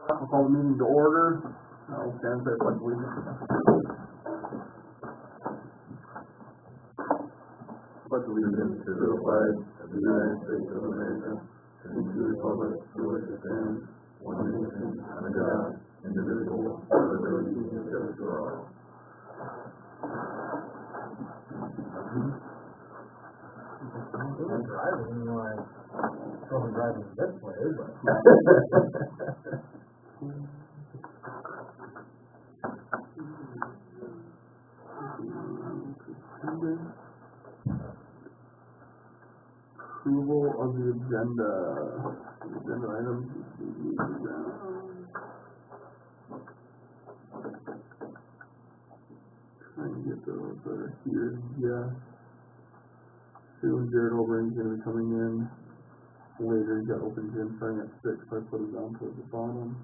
I'll call the meeting to order. I'll stand for the pledge of allegiance. Pledge allegiance to the flag of the United States of America and to the republic for which it stands, one nation, under God, indivisible, with liberty and justice for all. Driving like wasn't driving this way, but Approval of the agenda. Agenda items. Trying to get those that are here. Yeah. Sue and Jared Overeem's gonna be coming in later. He's got open gym starting at 6, so I put it down towards the bottom.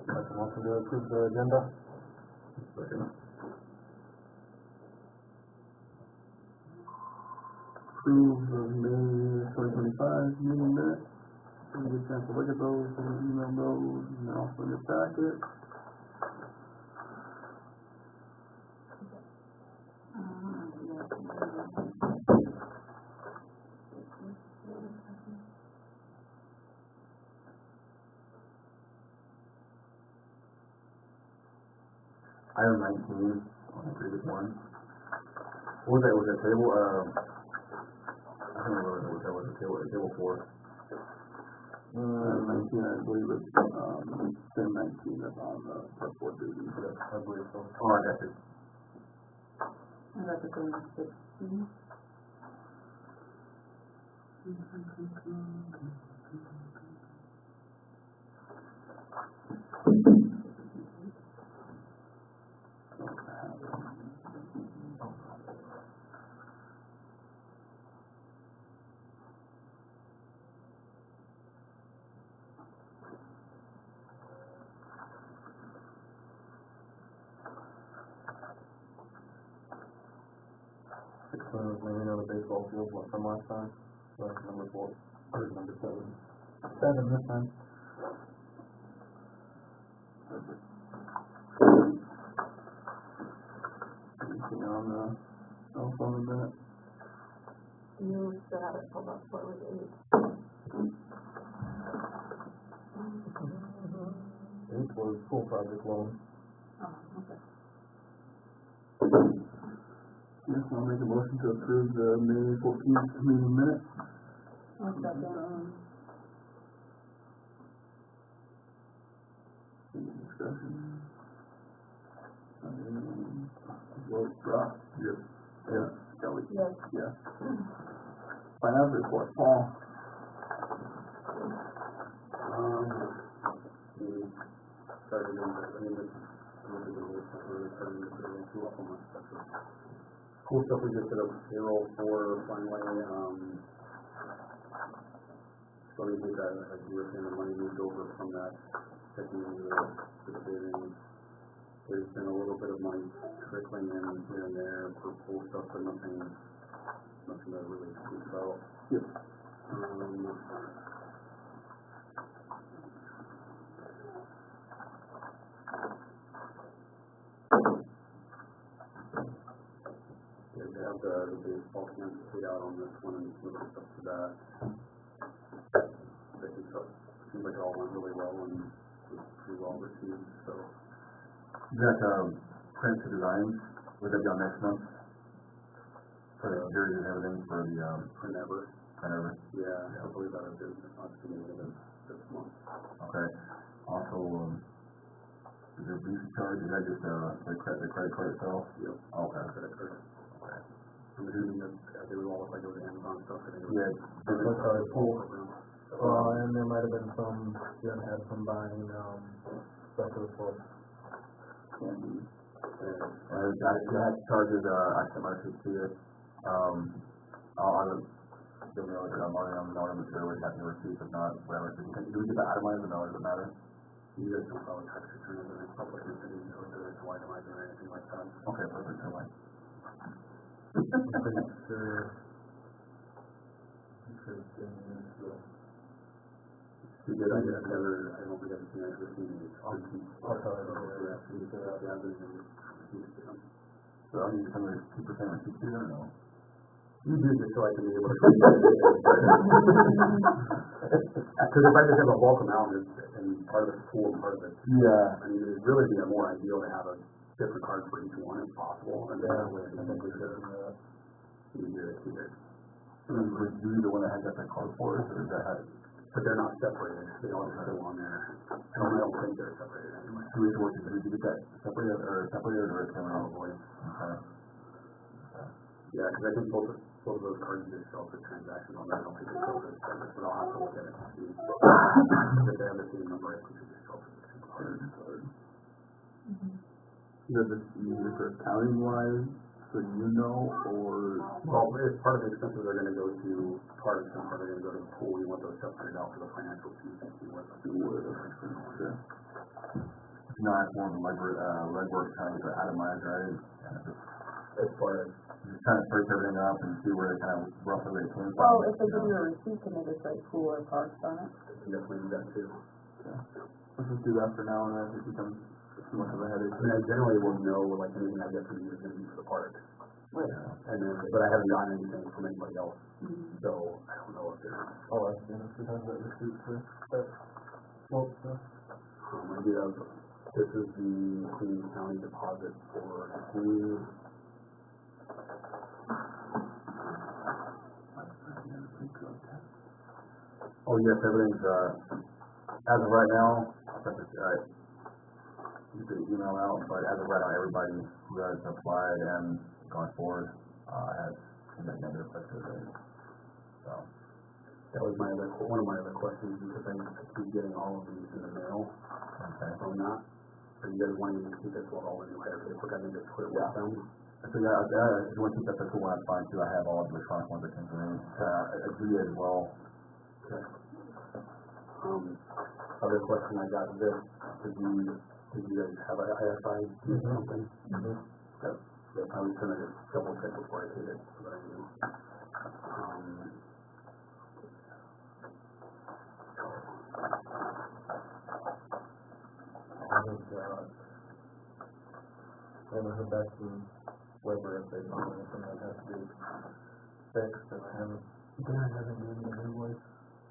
like want to approve the agenda. Approve the May 2025 meeting minutes. Give you a chance to look at those, and email those, and they're also in your packet. Item 19 on the previous one. What was that? Was that table? I don't remember what that was. Table 4. 19, I believe it's, same 19 that's on the part 4 duty. I believe so. Oh, I got it. I got the same as 16. Maybe on the baseball field like from last time. So that's number 4. Or number 7. 7 this time. Anything on the cell phone minute? You still have it pulled up for it was 8. 8 was school project loan. Oh, okay. Yes, I'll make a motion to approve the May 14th meeting minutes. I'll second. Any discussion? Vote Brock? Yes. Yes. Kelly? Yes. Yes. Finance report, Paul? Started in cool stuff we just did a payroll for finally, so we think that, as you were saying, the money moved over from that checking into the savings. There's been a little bit of money trickling in here and there for pool stuff, but nothing that really sticks out. Yep. They have the baseball camp paid out on this one and moving stuff to that. I think so. Seems like it all went really well and was pretty well received, so. That, print to designs, would that be on next month? For the jury and everything for the, print ever? Yeah, I believe that is not beginning of this month. Okay. Also, is there a Visa charge, is that just, the credit card itself? Yep. Okay. Credit card. Okay. I'm assuming that they would all look like it was Amazon stuff. Yeah. And there might have been some, Jen had some buying, stuff for the book. That charges, I sent my receipt to you. I'll give me like a money on the order material, we have the receipt, if not, whatever. Do we get that itemized or no, does it matter? You guys don't file a tax return as a public entity, so there is no itemizing or anything like that. Okay, perfect, no way. I'm pretty sure sure it's been used, so. She did, I don't think I've seen it, I've seen it. I'll tell her to Yeah, yeah, I've been used to them. So I need to come in 2% or 60, I don't know. You do just so I can be able to. Because if I just have a bulk amount and part of it's pool and part of it's, Yeah. I mean, it'd really be more ideal to have a different card for each one if possible, and then that way I can make it easier to keep it. So is you the one that has that card for us, or is that how? But they're not separated, they all just go on there. I don't think they're separated anyway. Do we work, did we get that separated or it's coming out? Probably. Okay. Yeah, because I think both of those cards just show up as transactions on there, I don't think they show up as separate, but I'll have to look at it and see. If they have the same number, I think they just show up as the same card. Does this use it for accounting wise, so you know, or? Well, if part of the expenses are gonna go to parks and part are gonna go to the pool, we want those separated out for the financial piece and see what the Sure. It's not more of a legwork trying to get it itemized, right? And as far as. just kind of search everything up and see where it kind of roughly where it came from. Well, if they give you a receipt, can they just write pool or parks on it? Definitely do that too. Let's just do that for now, and then if it becomes too much of a headache. I mean, I generally will know, like, anything I get from you is gonna be for the park. Right. And then, but I haven't gotten anything from anybody else, so I don't know if they're, Oh, that's, if we have that receipt for that smoke stuff. I do have, this is the Queen County deposit for Queen. Oh, yes, everything's, as of right now, I'll send this, you can email out, but as of right now, everybody who has applied and gone forward, has submitted negative criteria. So, That was my other, one of my other questions, because I keep getting all of these in the mail okay. from that. Are you guys wanting me to keep this with all the new hire paperwork? I think just put it with them. So, yeah, if you want to keep that physical one, that's fine too. I have all of the electronic ones that came from me. A G as well. Other question I got is this, did you guys have a IFI or something? Okay. Yeah, I was gonna just double check before I did it, so that I knew. I haven't heard back from Weber if they found anything that has to be fixed, and I haven't given me an invoice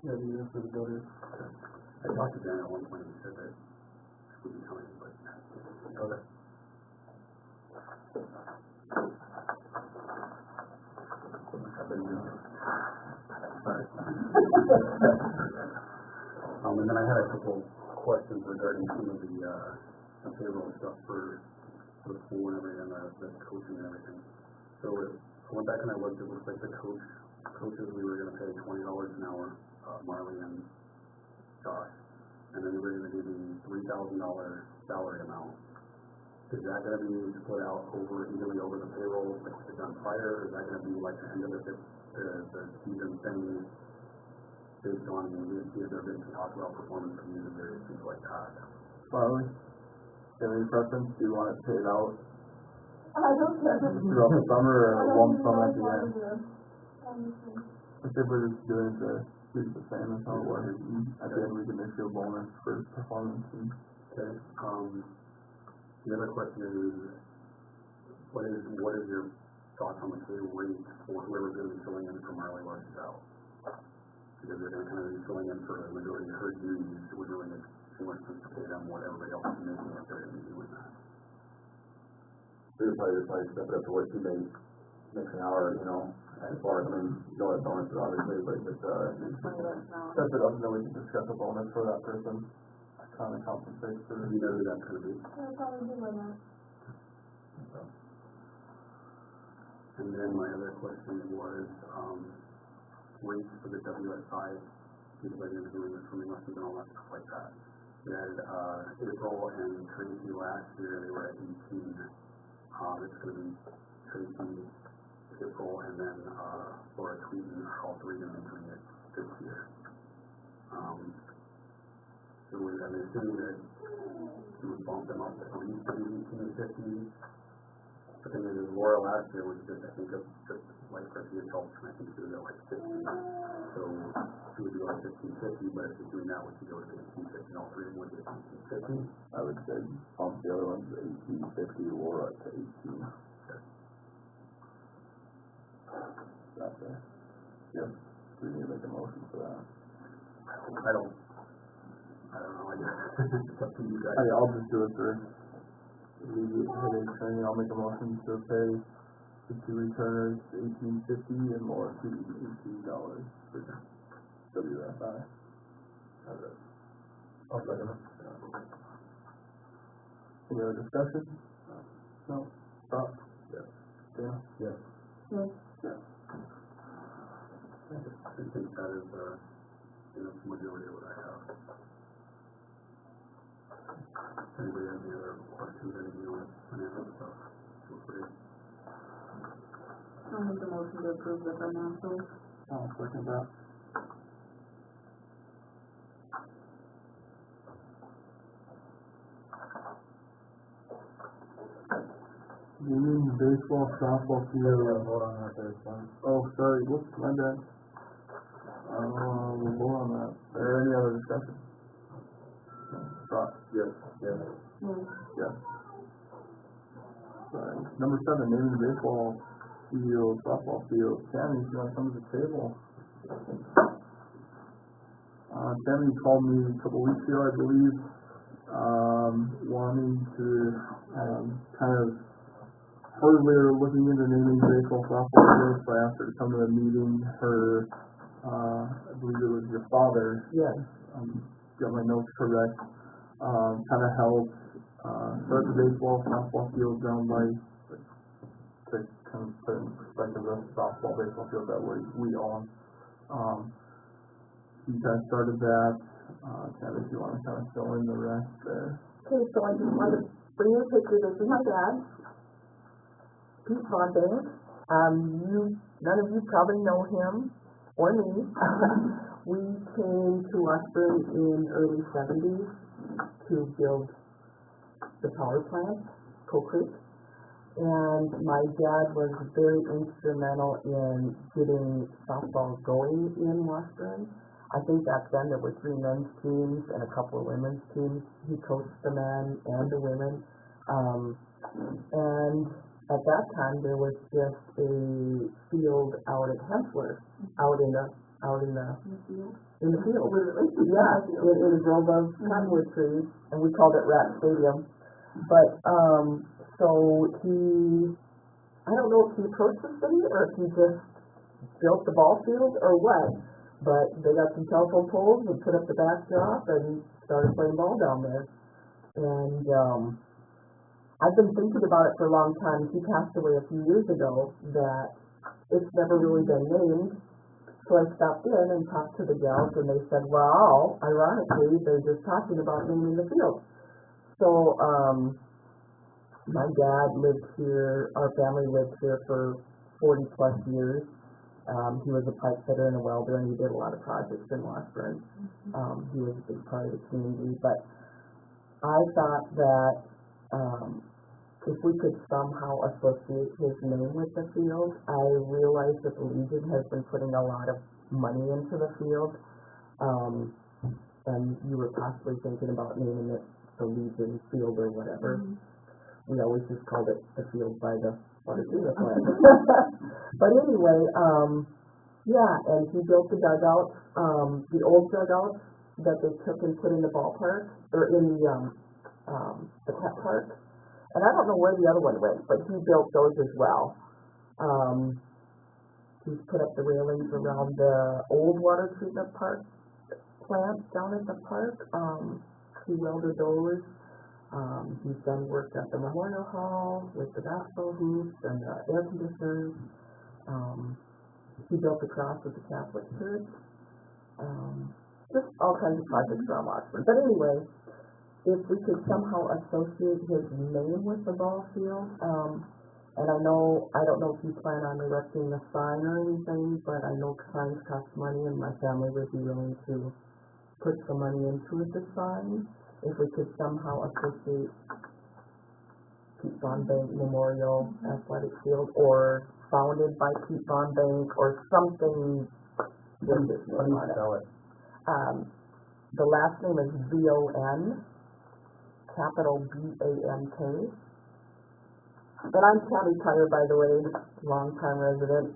yet either for the gutters. I talked to Dan at one point, he said that it would be coming, but. Okay. And then I had a couple questions regarding some of the payroll stuff for the pool and everything, and the coaching and everything. So I went back and I looked, it looks like the coaches, we were gonna pay $20 an hour, Marley and Josh. And then we were gonna do the $3,000 salary amount. Is that gonna be split out evenly over the payroll like we had done prior, or is that gonna be like the end of the season thing based on if there been some talk about performance reviews and various things like that? Marley, do you have any preference? Do you want it paid out I don't care. throughout the summer or a lump sum at the end? Honestly. If we're just doing it to keep it the same as how it was, and at the end we can issue a bonus for performance and. Okay, the other question is, what is your thoughts on the pay rate for whoever's gonna be filling in for Marley while she's out? Because they're gonna kind of be filling in for the majority of her duties, it would really make too much sense to pay them what everybody else is making if they're gonna be doing that. We'd probably step it up to what she made next an hour, you know, as far as, I mean, you know, it's bonuses obviously, but just, step it up and then we can discuss a bonus for that person. Kind of compensate for. You know who that's gonna be. I'll probably do that. And then my other question was, rates for the WSI, because I didn't doing this for me, must have been all that stuff like that. We had, April and Tracy last year, they were at 18. It's gonna be Tracy, April, and then, Laura Tweeden are all three gonna be doing it this year. So I'm assuming that you would bump them up to 18 and 50 I think it was Laura last year was just, I think, just like for the adults, and I think she was at like 50. So she would go to 1550, but if she's doing that, would she go to 1850, and all three of them would get 1850? I would say bump the other ones to 1850 or up to 18. Not there. Yes, we need to make a motion for that. I don't know, I guess. It's up to you guys. I'll just do it for immediate headache training. I'll make a motion to pay the two returners $18.50 and more to $18 for WFI. I'll second it. Any other discussion? No? Thoughts? Yes. Yeah? Yes. Yes. I think that is, the majority of what I have. Anybody have any other questions, anything on financial stuff? Feel free. I'll make a motion to approve the financials. I'll second that. Union baseball, softball field. Vote on that first one. Oh, sorry, whoops, my bad. We'll vote on that. Is there any other discussion? Scott? Yes. Yes. Yes. Yes. Sorry. Number 7, naming the baseball field, softball field. Tammy, if you want to come to the table. Tammy called me a couple weeks ago, I believe, wanting to kind of heard we were looking into naming baseball, softball fields, so I asked her to come to a meeting. Her, I believe it was your father. Yes. Got my notes correct. Kind of helped start the baseball, softball field down by, to kind of put in perspective the softball, baseball field that we own. He kind of started that. Kind of, if you want to kind of fill in the rest there. Okay, so I just want to bring you a picture. This is my dad, Pete Fontaine. None of you probably know him or me. We came to Washburn in early 70s to build the power plant, Coal Creek. And my dad was very instrumental in getting softball going in Washburn. I think back then there were 3 men's teams and a couple of women's teams. He coached the men and the women. And at that time there was just a field out at Hempler, out in the field. Literally. Yeah, in a grove of cottonwood trees, and we called it Rat Stadium. But so I don't know if he approached the city or if he just built the ball field or what. But they got some telephone poles and put up the backdrop and started playing ball down there. And I've been thinking about it for a long time. He passed away a few years ago, that it's never really been named. So I stopped in and talked to the gals, and they said, well, ironically, they're just talking about naming the field. So my dad lived here, our family lived here for 40 plus years. He was a pipe fitter and a welder, and he did a lot of projects in Washburn. He was a big part of the community, but I thought that if we could somehow associate his name with the field. I realized that the Legion has been putting a lot of money into the field, and you were possibly thinking about naming it the Legion Field or whatever. We always just called it the field by the water treatment plant. But anyway, yeah, and he built the dugouts, the old dugouts that they took and put in the ballpark, or in the pet park. And I don't know where the other one went, but he built those as well. He's put up the railings around the old water treatment plant down at the park. He welded those. He's done work at the Memorial Hall with the basketball hoops and the air conditioners. He built the cross at the Catholic Church. Just all kinds of projects around Washburn. But anyway, if we could somehow associate his name with the ball field, and I don't know if you plan on erecting a sign or anything, but I know signs cost money, and my family would be willing to put some money into it, the sign. If we could somehow associate Pete Von Bank Memorial Athletic Field, or founded by Pete Von Bank, or something with his How do name you on it. spell it? The last name is V-O-N, capital B-A-N-K. And I'm Tammy Tyler, by the way, longtime resident,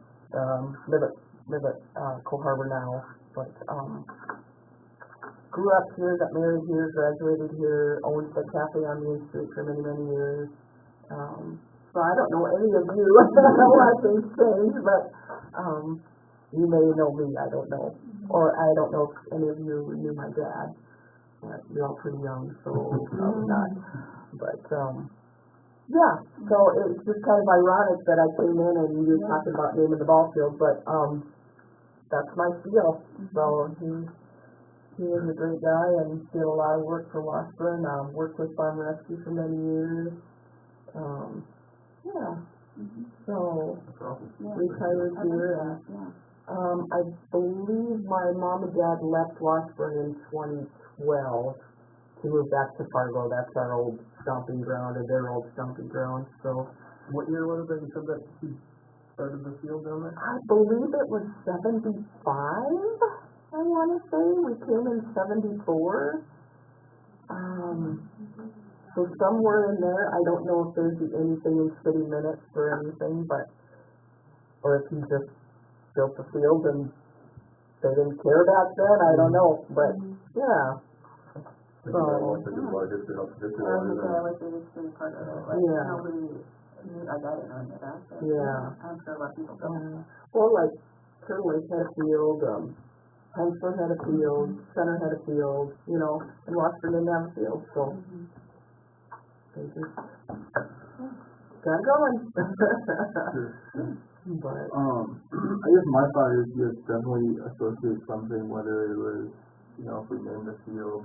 live at Cole Harbor now, but, grew up here, got married here, graduated here, owned the cafe on Main Street for many, many years. So I don't know any of you, why things change, but, you may know me, I don't know. Or I don't know if any of you knew my dad. But you're all pretty young, so probably not. But, yeah, so it's just kind of ironic that I came in and you were talking about naming the ball field, but, that's my deal. So he was a great guy and did a lot of work for Washburn, worked with Farm Rescue for many years. Yeah, so That's awesome. Yeah. retired I think here so, and, yeah. I believe my mom and dad left Washburn in 2012 to move back to Fargo. That's our old stomping ground, or their old stomping ground, so. What year was it that you said that he started the field down there? I believe it was 75, I wanna say. We came in 74. So somewhere in there, I don't know if there's anything in city minutes or anything, but, or if he just built the field and they didn't care back then, I don't know, but, yeah. Maybe I want to do a lot of history, help history. I was gonna say, I like the history part of it, like, Yeah. nobody knew, like, I didn't know any of that, but Yeah. I'm sure a lot of people don't. Well, like, Turtle Lake had a field, Hensler had a field, Center had a field, you know, and Washburn didn't have a field, so they just got going. But, I guess my thought is just definitely associate something, whether it was, you know, if we named the field,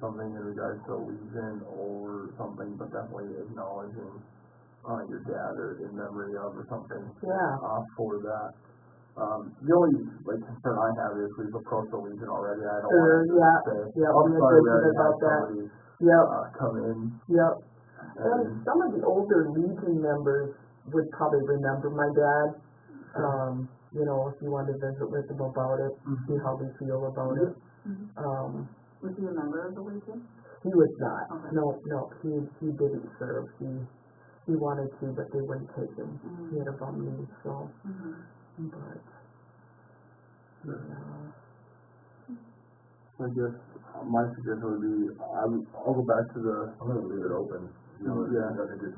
something in regards to a legion or something, but definitely acknowledging, your dad or in memory of or something, yeah, for that. The only, like, concern I have is we've approached the legion already, I don't sure, want to yeah, say, yeah, I'm we sorry, we had already about had that. somebody, Yep, come in, yep. And and, some of the older Legion members would probably remember my dad. You know, if you wanted to visit with them about it, see how they feel about it. Was he a member of the Legion? He was not. Okay. No, he didn't serve. He wanted to, but they wouldn't take him. He had a bum knee, so, but, yeah. I guess my suggestion would be, I'll go back to the, I'm gonna leave it open, you know, Yeah. I think it's,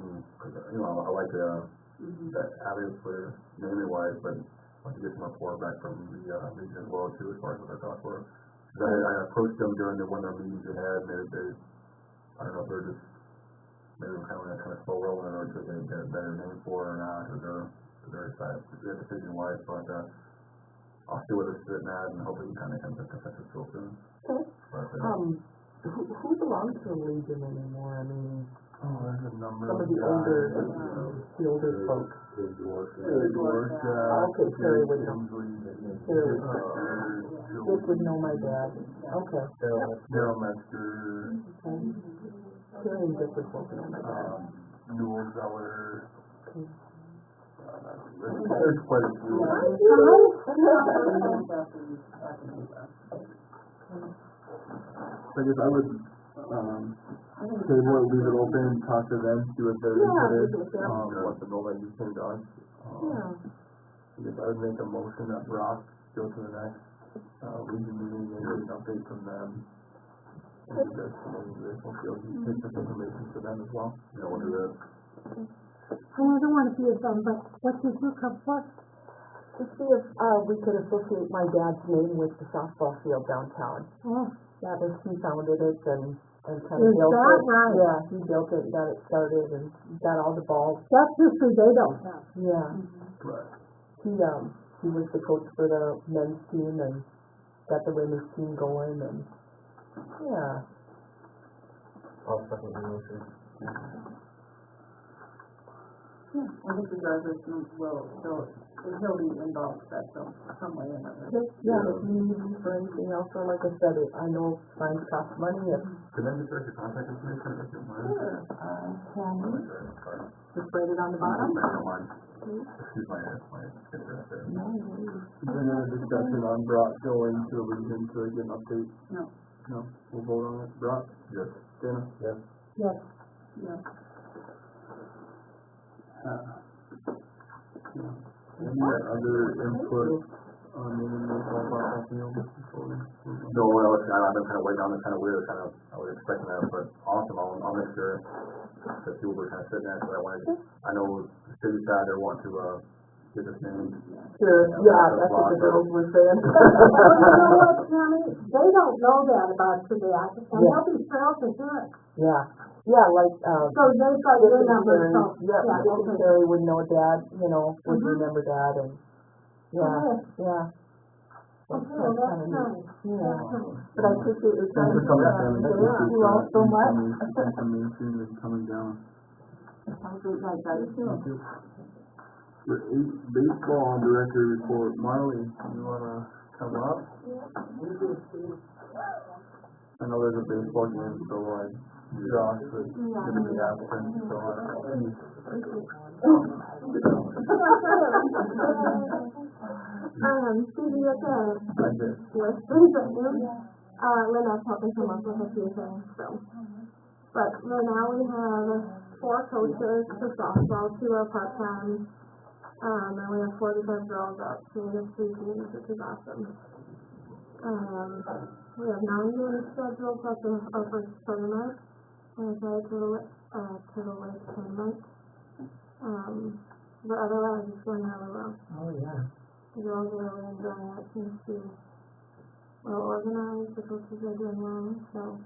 you know, I like that avenue for naming wise, but I want to get some report back from the Legion as well too, as far as what their thoughts were. 'Cause I approached them during one of their meetings they had, and they I don't know if they're just, maybe kind of slow rolling, or if they get a better name for it or not, or they're excited, their decision wise, but, I'll see where they're sitting at, and hopefully we kind of consensus real soon. Okay. But, Who belongs to the Legion anymore? I mean, there's a number some of of the older, guys. the older folks. Terry Dvorak, Okay, Terry would know. Tinsley, Terry. Victor, Dick would know my dad. Okay. Daryl Metzger, Okay. Terry and Dick would both know my dad. Newell Zeller, Okay. there's quite a few. I guess I would, table it, leave it open, talk to them, see what their input is, let them know that you came to us. Yeah. I guess I would make a motion that Brock go to the next, Legion meeting and get an update from them. And you guys can maybe additional field, you take this information to them as well. you know, we'll do that. I don't want to be a bum, but what did you come for? To see if, we could associate my dad's name with the softball field downtown. Oh, That was, he founded it and kind Is of built it. that right? Yeah, he built it, got it started, and got all the balls. that's history they don't have. Yeah. Right. He was the coach for the men's team and got the women's team going, and, yeah. I'll second the motion. I think the graduation will he'll be involved, that's some way or another. Yeah, if you need me for anything else, or like I said, I know signs cost money, if, Can I just your contact information if you mind? just write it on the bottom. I don't mind. Excuse my picture up there. No worries. Is there any discussion on Brock going to a region to get an update? No. No, we'll vote on it. Brock? Yes. Dana? Yes. Yes. Yeah. Any other input on the ballpark field before we move on? No, I've been kind of waiting on it, kind of weird, I was expecting that, but awesome, I'll make sure that people were kind of sitting there, because I know the city side, they want to, get this name. Sure, yeah, that's what the girls were saying. Well, you know what, Tammy, they don't know that about Quebec, and Yeah. they'll be thrilled to hear it. Yeah, like, So they've got your number, so, yeah, Dick and Terry would know Dad, would remember Dad, and, yeah. Okay, well, that's nice, Yeah, that's nice. but I appreciate your time. Thanks for coming, Tammy. This is, You all so much. incoming Main Street is coming down. Have a great night, guys. Your baseball director report, Marley, you wanna come up? I know there's a baseball game, so Josh is gonna be absent, so Stevie, okay, I did. yes, please, Lynette's helping come up with a few things, so. But right now we have 4 coaches for softball, 2 are part-time, and we have 45 girls up, so we have 3 teams, which is awesome. We have 9 games scheduled plus our first tournament, and it's a Turtle Lake tournament. But otherwise it's going really well. Oh, yeah. The girls are really enjoying it, seems to be well organized, the coaches are doing well, so.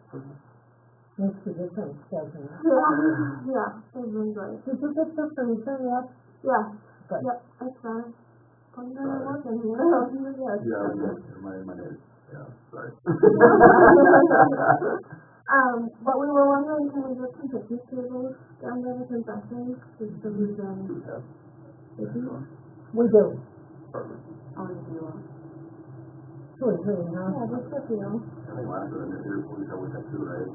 Makes a difference, doesn't it? Yeah, it's been great. Did you get the freezer yet? Yeah, Good. yep, it's fine. Putting in the work in here. Yes. My name, yeah, sorry. But we were wondering, can we get some picnic tables down there with concessions, just so we can. We do. I'll review them. Sure, sure, huh? Yeah, just a few. I think last one, we have 2, right?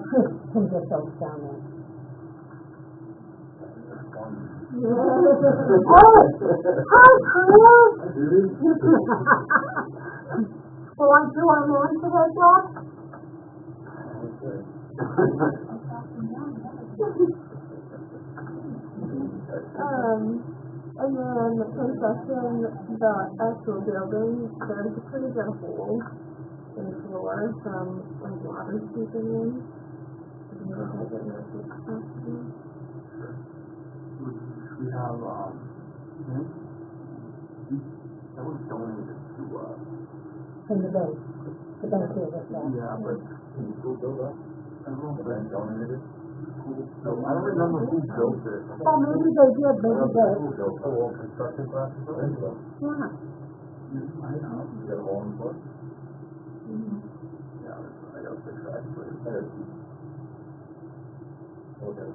Chris can get those down there. Oh, hi, Chris! Well, aren't you our man today, Bob? And then the concession, the actual building, there's a pretty good hole in the floor from like water seeping in. We have, that was donated to, From the bank. The bank gave us that. yeah, but can you still build up? I don't know if they donated it. So I don't remember who built it. Oh, maybe they did, maybe they. Construction classes, I think so. Yeah. You got a wall in the floor? Yeah, I got a big size for it. Okay,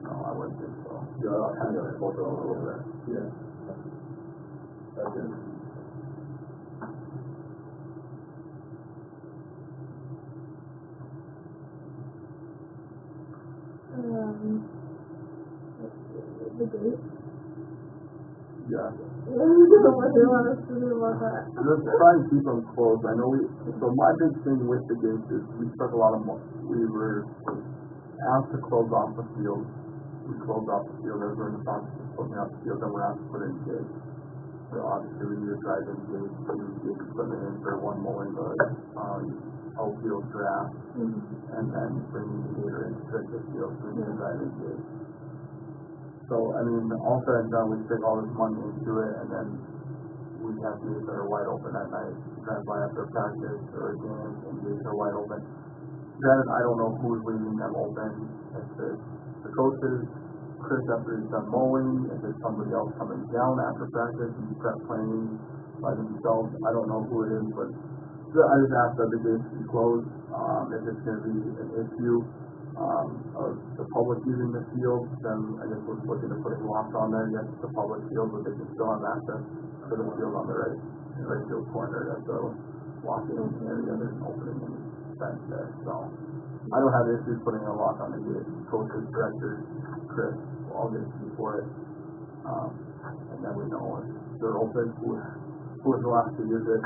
no, I wouldn't think so. Yeah, I kind of both of them over there. Yeah. That's it. The gate. Yeah. What do you want us to do about that? Let's try and keep them closed. I know so my big thing with the gates is we spent a lot of money. We were asked to close off the field. We closed off the field. As we're in the process of closing off the field, then we're asked to put in gates. So obviously we need to drive in gates, we need to get equipment in for one mowing the outfield grass, and then bringing the gator in to the field, so we need to drive in gates. So, I mean, all said and done, we stick all this money into it, and then we have gates that are wide open at night. Drive by after practice or games, and gates are wide open. Granted, I don't know who's leaving them open. If it's the coaches, Chris after he's done mowing, if it's somebody else coming down after practice and prep playing by themselves. I don't know who it is, but I just asked that the gates be closed. If it's going to be an issue, of the public using the field, then I guess we're looking to put locks on there, yes, it's a public field, but they can still have access to the field on the right field corner, that's the walking area, there's an opening in the fence there, so. I don't have issues putting a lock on the gate, coaches, directors, Chris, will all get a key for it. And then we know if they're open, who is allowed to use it,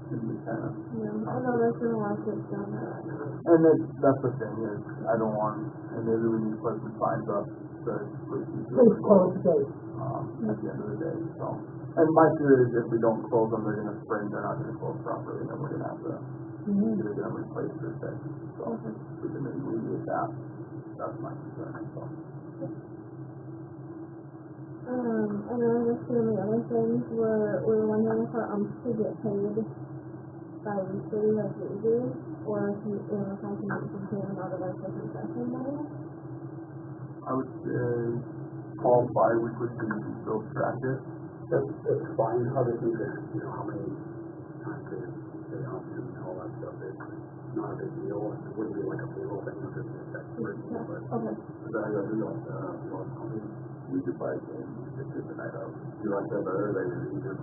can be kind of. Yeah, I know there's been a lot of kids down there. And that's the thing is, I don't want, and maybe we need to put some signs up to please close the gate, at the end of the day, so. And my fear is if we don't close them, they're gonna spring, they're not gonna close properly, and then we're gonna have to either get them replaced or fixed, so. We can maybe alleviate that, that's my concern, so. And then just some of the other things we're wondering if our umps should get paid bi-weekly like we do, or if you, if I can get some payment out of our second session money. I would say call bi-weekly so you can still track it. It's fine, other things that, how many times they hump and all that stuff, it's not a big deal, it wouldn't be like a payroll thing, it's just that's pretty, but. Okay. Then I gotta do that, we could buy a game, we could take the night out. You like that better, they use it.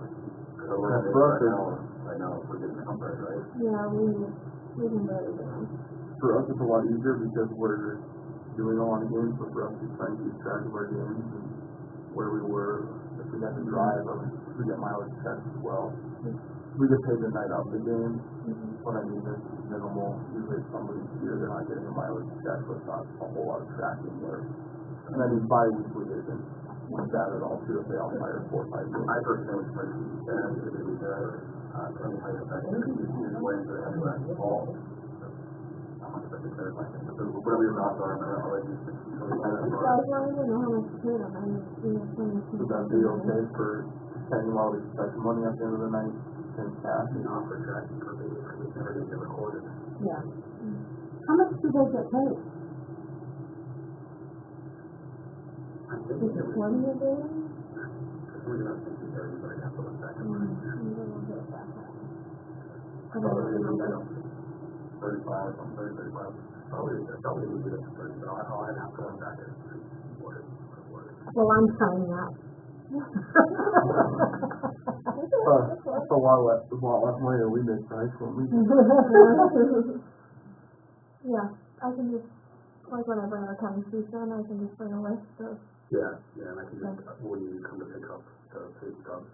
Right now, we're getting the number, right? Yeah, we can better do. For us, it's a lot easier because we're doing a lot of games, but for us, we try and keep track of our games and where we were, if we had to drive, or if we get mileage checks as well. We get paid the night out of the game, what I mean is minimal, usually if somebody's here, they're not getting a mileage check, so it's not a whole lot of tracking work. And I mean, bi-weekly isn't bad at all, too, if they all fire 4 or 5 games. I personally would like to be there, if it was there, any type of activity, use Wednesday, and that's all. I'm not gonna clarify things, but whatever your thoughts are, I'll let you speak. So I don't even know how much to pay them, I mean, Would that be okay for paying while we spend money at the end of the night, in cash? Not for tracking purposes, because it's never gonna get recorded. Yeah. How much do they get paid? I'm Is thinking it it was, 20 a day? we're gonna think it's 30, but I have to look back. I don't know. 35, I'm 35. Probably we did it for 30, but I'll have to look back and see what it was. Well, I'm signing up. That's a lot less money than we make for high school meetings. Yeah, I can just, like when I bring our county seats in, I can just bring a list of. Yeah, and I can just, when you come to pick up the pay stubs,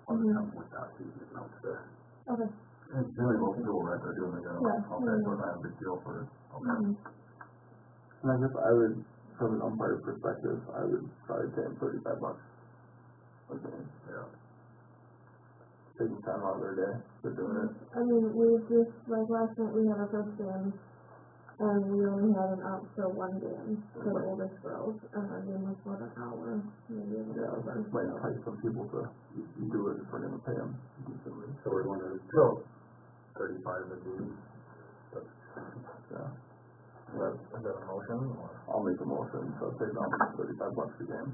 I'll just have with that, so you can notes there. Okay. It's really most people, right, they're doing it, Yeah. okay, so not a big deal for it, okay. Mm-hmm. And I guess I would, from an umpire perspective, I would probably pay him $35 a game. Yeah. Taking time out of their day, they're doing it. I mean, we just, like last night, we had our first game, and we only had an out for one game for the oldest girls, and our game was about an hour, maybe a Yeah, little that over. might entice some people to do it if we're gonna pay them decently. So we're going to 35 a game. Yeah. Is that a motion? I'll make a motion, so say down $35 a game.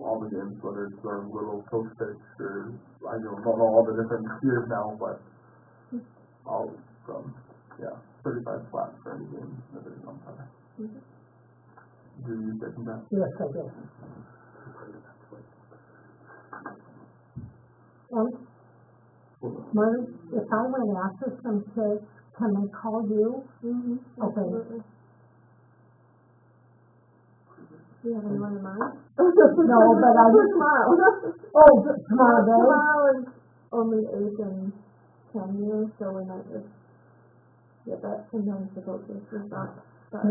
All the games, whether it's our little coach picks or, I don't know all the different tiers now, but all from, 35 flat for any game that there's an umpire. Do you second that? Yes, I do. And, Marty, if I went after some kids, can they call you? Mm-hmm. Okay. Absolutely. Do you have anyone in mind? No, but I just, Tomorrow. tomorrow day? Tomorrow is only 8 and 10 years, so we might just get that, sometimes the coaches just not, but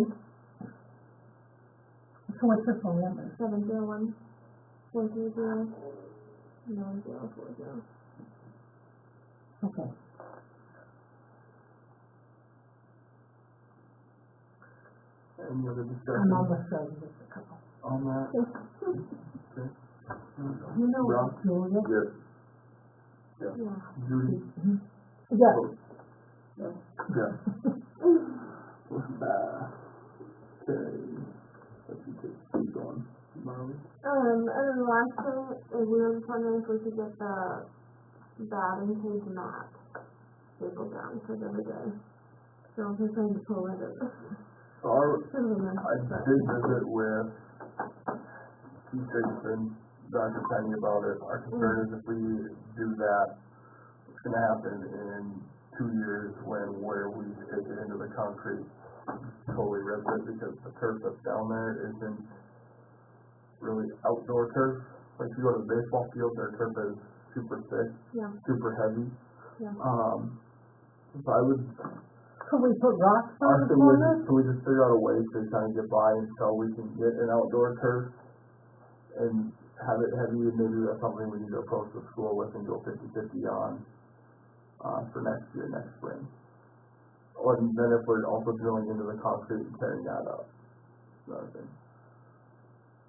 So what's your phone number? 701-430-9040. Okay. Any other I'm discussion almost ready, just a couple. on that? Okay. You know, Rob? Julia? Yes. Yeah. Judy? Yes. Yeah. Okay. Let's keep going. Marley? And then the last thing is we were just wondering if we could get the batting cage mat stapled down, because every day. So we're trying to pull it. I did visit with Keith Jacobson, Dr. Penny about it. Our concern is if we do that, it's gonna happen in 2 years where we take it into the concrete, totally rip it, because the turf that's down there isn't really outdoor turf. Like if you go to the baseball field, their turf is super thick, Yeah. super heavy. Yeah. So I would, Could we put rocks our on the thing is, corner? can we just figure out a way to kind of get by until we can get an outdoor turf and have you, maybe that's something we need to approach the school with and go 50-50 on, for next year, next spring. Or then if we're also drilling into the concrete and tearing that up, another thing.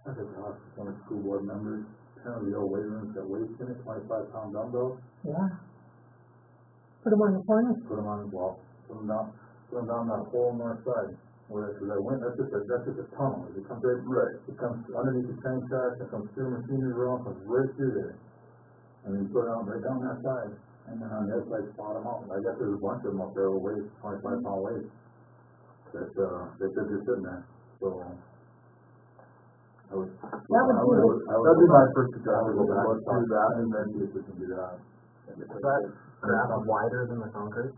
I think I'll ask one of the school board members, kind of the old weight rooms that weights in it, 25-pound dumbbells, Yeah. Put them on the corner? put them on the wall, put them down that whole north side. Where, cause I went, that's just a tunnel, it comes right, it comes underneath the train tracks, it comes through machinery room, comes right through there. And then you put it out right down that side, and then on the other side, spot them out. I guess there's a bunch of them up there, weights, 25-pound weights, that they're just sitting there, so. That'd be my first I suggestion, would go back let's do that and then see if we can do that. Is that graph wider than the concrete?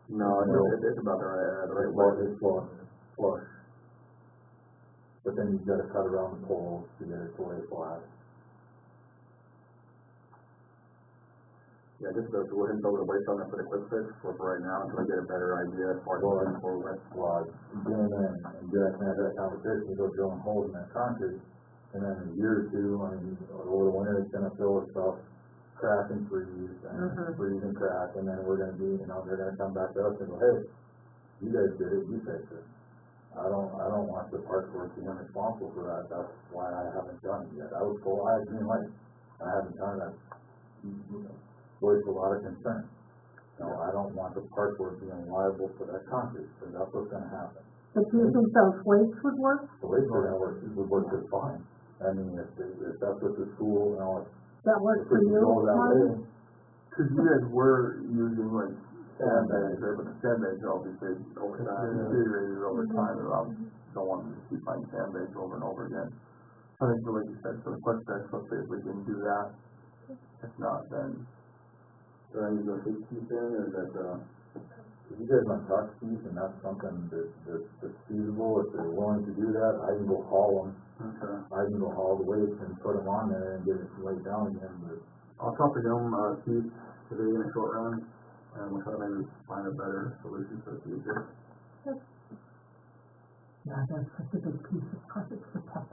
No, It's about the right It's flush. But then you've gotta cut around the poles to get it to lay flat. Yeah, just to go ahead and throw the weights on it for the quick fix for right now until I get a better idea as far as going forward. Well, doing that, and Jack and I had that conversation, we go drilling holes in that concrete, and then in a year or two, I mean, over the winter, it's gonna fill with stuff, crack and freeze, and freeze and crack, and then we're gonna be, they're gonna come back to us and go, hey, you guys did it, you fixed it. I don't want the park board being responsible for that, that's why I haven't done it yet. I was told, I haven't done that. Voiced a lot of concern. I don't want the park board being liable for that concrete, because that's what's gonna happen. But do you think those weights would work? The way we're gonna work, would work just fine. I mean, if that's what the school, That works if for we you? can go that way, Cause you guys were using like sandbags there, but the sandbags are obviously over time, deteriorated over time, and I don't want them to keep finding sandbags over and over again. I think, like you said, for the quick fix, let's see if we can do that. If not, then. so I need to go take Keith in, or that, if you guys want to talk to Keith, and that's something that's feasible, if they're willing to do that, I can go haul them. Okay. I can go haul the weights and put them on there and get it laid down again, but I'll talk to him, Keith, today in a short run, and we'll try to maybe find a better solution for the future. Yeah, that's such a big piece of carpet to protect.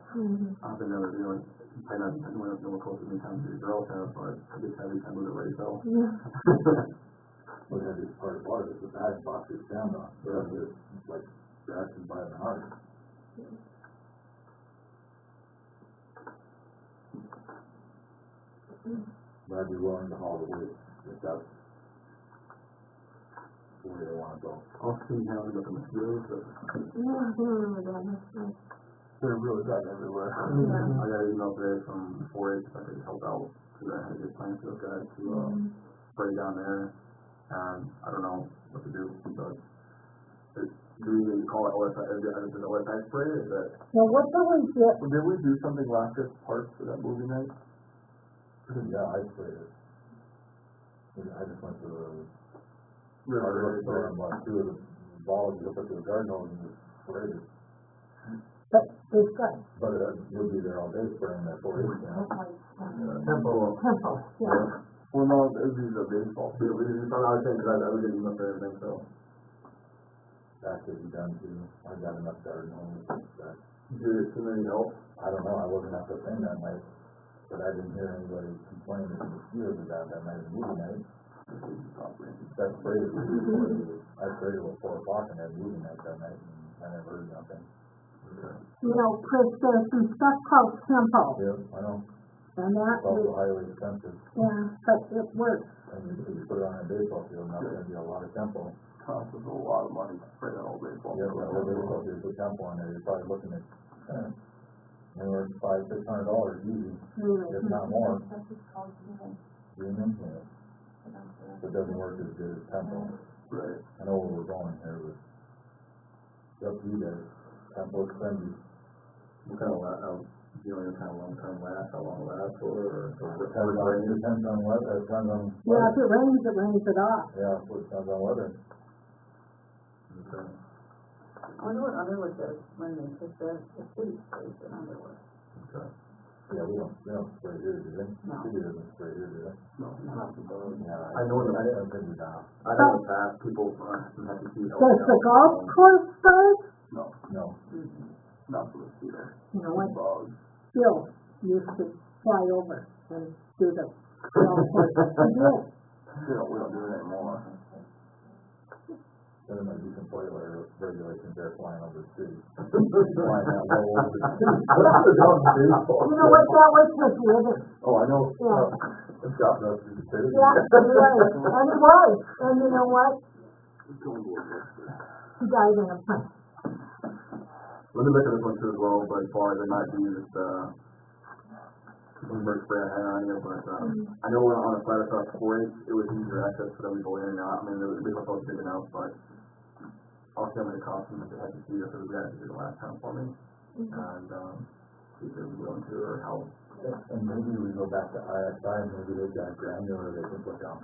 I've been never doing, I know, anyone else know what close to me times your girls have, but I get heavy time with it right, so. we're gonna do part of water, it's a bag box to stand on, so it's like scratching by the heart. But I'd be willing to haul the weight, if that's the way they wanna go. I'll see how we look at the mosquitoes, but They're really bad everywhere. I got an email today from 4-H if I could help out, because I had a good plan for those guys to, spray down there, and I don't know what to do, because do we even call it OSI, is it an OSI spray, or is that? Now, what do we get? Well, did we do something last year, parts for that movie night? Yeah, I sprayed it. I just went to the River, store and bought 2 of the balls, you put to the garden hose and just sprayed it. But it's got But you'll be there all day spraying that 4-H, Tempo. yeah. Well, no, it was the baseball We field. just found out, because I was getting email for everything, so. That could be done too. I got enough garden hose that, Do you need help? I don't know, I wasn't at the thing that night, but I didn't hear anybody complain that the mosquitoes were down that night in movie night. That sprayed it, I sprayed it at 4 o'clock and had movie night that night, and I never heard nothing. Chris, there's some stuff called Tempo, Yeah, I know, and that it's also is, highly expensive, but it works. and if you put it on a baseball field, now there's gonna be a lot of tempo. Costs us a lot of money to spray that whole baseball Yeah, field. that whole baseball field, put tempo on there, you're probably looking at, anywhere from $500-600 easy, if not more. Premium, yeah. It doesn't work as good as tempo. Right. I know where we're going here, but up to you guys, kind of expensive. What kind of do you know any kind of long-term last, how long it lasts for, or? Depends on weather, depends on. Yeah, if it rains it off. Yeah, it depends on weather. Okay. I wonder what Underwood does when they put the city sprays in Underwood. Okay. Yeah, we don't spray here, do they? No. City doesn't spray here, do they? No, not the bug. Yeah, I know in the I don't think we do. I know in the past, people, have to see. Does the golf course start? No, No. not for mosquitoes. You know what, Bugs. Bill used to fly over and do the golf course. He did. We don't do it anymore. Then there might be some boiler regulations there flying over the city. Flying that low over the city. That's the dumb dude. You know what, that was his living. Oh, I know. Yeah. It's got enough to do too. Yeah, he was, and he was, and you know what? He died in a plane. Let me look at this one too as well, but as far as it might be just, Bloomberg spray I had on here, but, I know on the side of 4-H, it was easier access for them to go in and out. I mean, the big was big enough, but I'll see how many costs them if they had to see if it was guys who did the last time for me. And, see if they were willing to, or how. And maybe we go back to ISI, maybe they've got granular they can put down.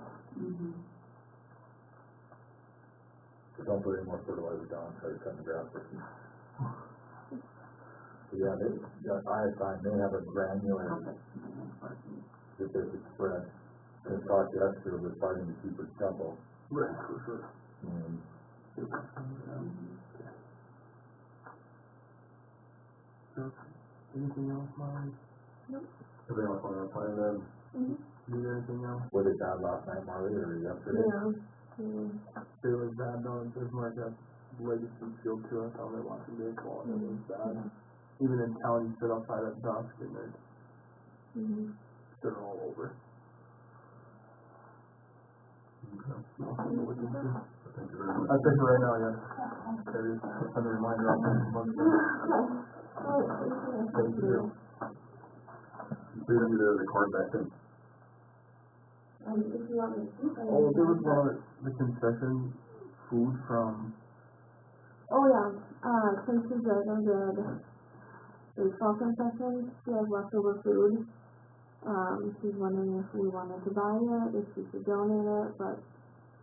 So don't put any more fertilizer down, try to cut the grass for you. So yeah, ISI may have a granular that they could spread. And it's cost extra, but probably to keep it simple. Right, for sure. Anything else, Molly? Everything else on our plan then? Need anything else? Was it bad last night, Marley, or yesterday? It was bad though, in Bismarck, that legacy field to us, how they're watching baseball, and it was bad. Even in town, you sit outside at dusk, and they're all over. Okay. Thank you very much. I think right now, yes. That is, send a reminder out there. Thank you. Please do the card back in. If you want me to keep it. Oh, there was one of the concession food from, Oh, yeah, since she's Reagan did baseball concessions, she has leftover food. She's wondering if we wanted to buy it, if she should donate it, but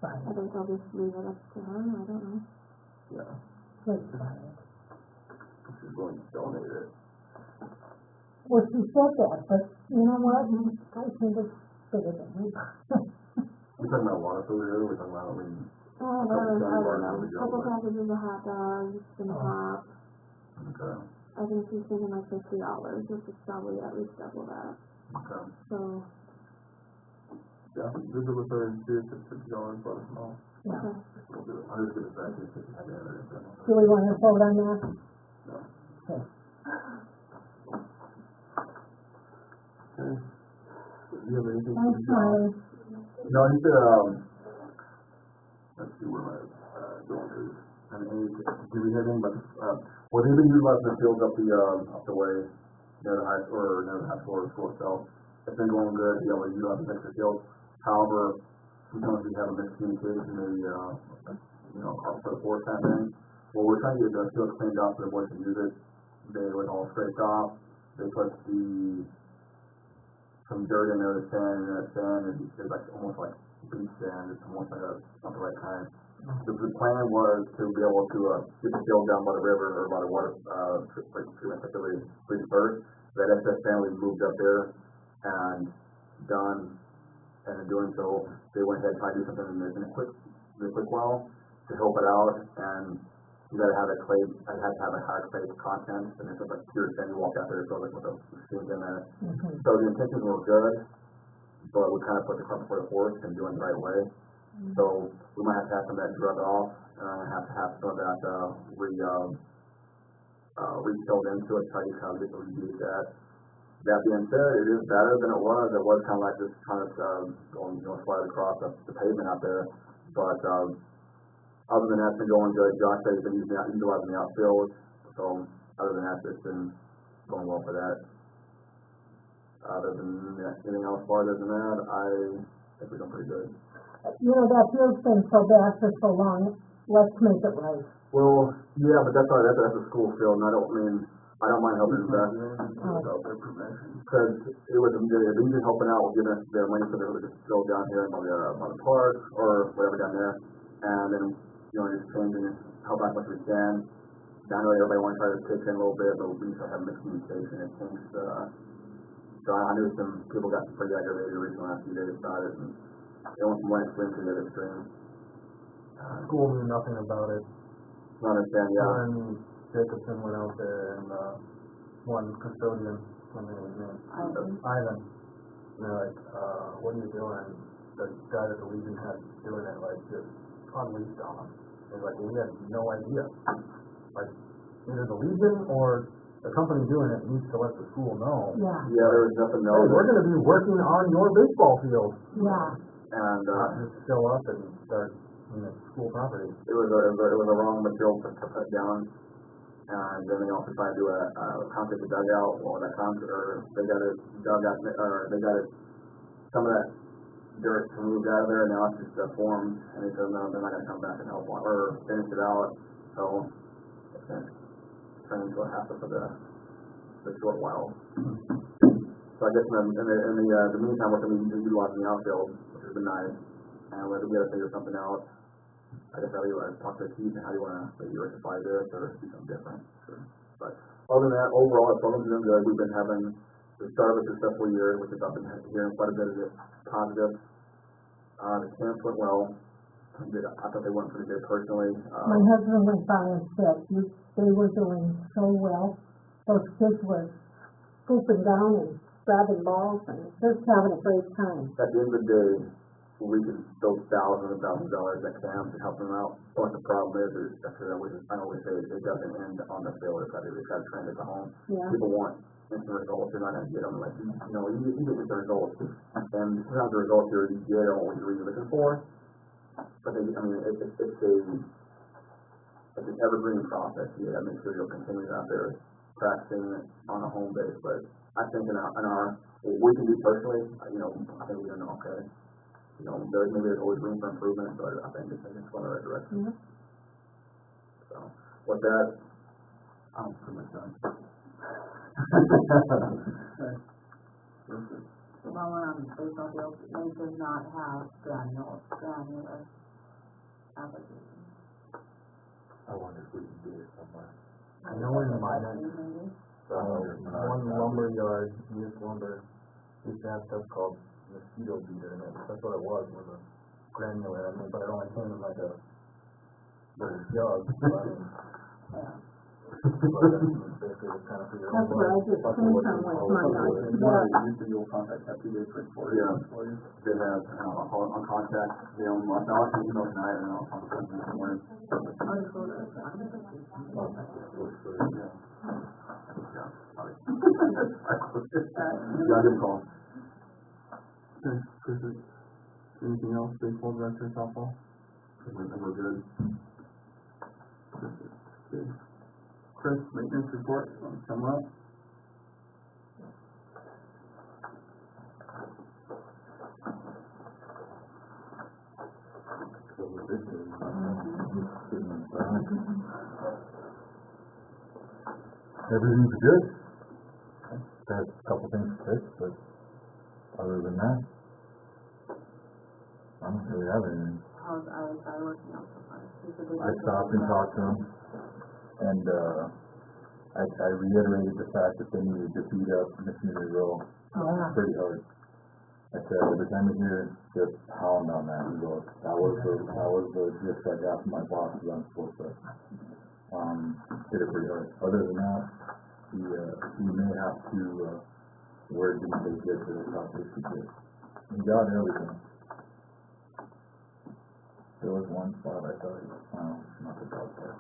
I think I'll just leave it up to her, I don't know. yeah, Please buy it. she's going to donate it. Well, she said that, but you know what? I think it's better than me. We're talking about a lot of food here, we're talking about, I mean, I don't know, a couple packages of hot dogs and a pop. okay, I think she's thinking like $50, which is probably at least double that, okay. so, Yeah, visit with her and see if it's $50, let us know. Yeah. okay. We'll do it. I'll just get it back to you if you have any other info. Do we want to vote on that? No. Okay. Okay. Do you have anything? Thanks, Molly. No, he said, let's see where my, going to, and do we have anything about, well, they've been utilizing the fields up the way, near the high school or the school itself. It's been going good, you know, we utilize the extra fields. However, sometimes we have a miscommunication, maybe, for the fourth kind of thing. Well, we're trying to get the fields cleaned up so the boys can use it. They went all scraped off. They put some dirt in there, sand, and that sand is like almost like beach sand. It's almost like not the right kind. The plan was to be able to get the field down by the river or by the water treatment facility first. That excess sand we moved up there and done. And in doing so, they went ahead and tried to do something in a quick while to help it out. And you gotta have I had to have a higher clay content, and it's like pure sand. You walk out there, so like with a sink in there. So the intentions were good, but we kind of put the cart before the horse and doing it the right way. So we might have to have some of that drug off, and have to have some of that refilled into it, try to kind of reduce that. That being said, it is better than it was. It was kind of like just kind of going, slide across the pavement out there. But other than that, it's been going good. Josh said he's been utilizing the outfield. So other than that, it's been going well for that. Other than anything else farther than that, I think we're doing pretty good. You know, that field's been so bad for so long, let's make it right. Well, yeah, but that's a school field, and I don't mind helping with that. Without their permission. Because it was, they've been helping out with giving us their money for the field down here by the park, or whatever down there, and then, just changing it, help out as much as we can. I know everybody wants to try to pitch in a little bit, but we still have miscommunication, it seems, so I knew some people got pretty aggravated recently last few days about it, and they went from one extreme to the other extreme. School knew nothing about it. I understand, yeah. When Jacobson went out there and, one custodian, something was named, Ivan, and they're like, what are you doing? The guy that the Legion had doing it, like, just unleashed on him. He's like, well, we had no idea. Like, either the Legion or the company doing it needs to let the school know. Yeah, Yeah, there was nothing Hey, known. we're gonna be working on your baseball field. yeah. And, Not just show up and start in the school property. it was a wrong material to put down. And then they also tried to do a concrete dugout, or that concrete, or they got it dug out, or they got it, some of that dirt removed out of there, and now it's just formed, and they said, no, they're not gonna come back and help, or finish it out, so it's gonna turn into a hassle for the short while. So I guess in the meantime, we're gonna be utilizing the outfield, which has been nice, and we gotta figure something out. I guess how do you want to talk to Keith, and how do you want to maybe rectify this, or do something different? Sure. But other than that, overall, it's been doing good. We've been having the start of a successful year, which I've been hearing quite a bit of it positive. The camps went well. I thought they went pretty good personally. My husband went by and said, they were doing so well. Those kids were scooping down and grabbing balls and just having a great time. At the end of the day, we can throw thousands and thousands of dollars at camps and help them out. But the problem is I always say, it doesn't end on the field. It's got to translate to home. Yeah. People want instant results. You're not going to get them. Like, you get the results. And sometimes the results you get aren't what you're really looking for. But it's an evergreen process. You got to make sure you'll continue out there practicing on a home base. But I think in our what we can do personally, I think we're doing okay. There's always room for improvement, but I think it's going in the right direction. Yeah. So, with that, I'm pretty much done. While we're on baseball field, they does not have granular application. I wonder if we can do it somewhere. I know in Minot, Maybe. one lumber yard, used lumber, used to have stuff called mosquito beater in it. That's what it was a granular, but it only came in like a little jug. Basically it's kind of for your own That's where I just came from with my yard. Used to be able to contact Happy Day for Yeah. for you. they have on contact. I'll send email tonight, and I'll contact them this morning. I'll just go to the Yeah, good call. Okay, Chris, anything else, baseball director, softball? We're good. Okay. Chris, maintenance report, come up. Everything's good. Got a couple things fixed, but other than that, I don't really have anything. How's I working out so far? I stopped and talked to him, and I reiterated the fact that they needed to beat up Missionary Row Yeah. pretty hard. I said, every time you hear, just hound on that. He goes, that was the gist I got from my boss, that I'm supposed to, hit it pretty hard. Other than that, he may have to, where did they get to the top 50 kids? He got everything. There was one spot I thought he was, not the top part.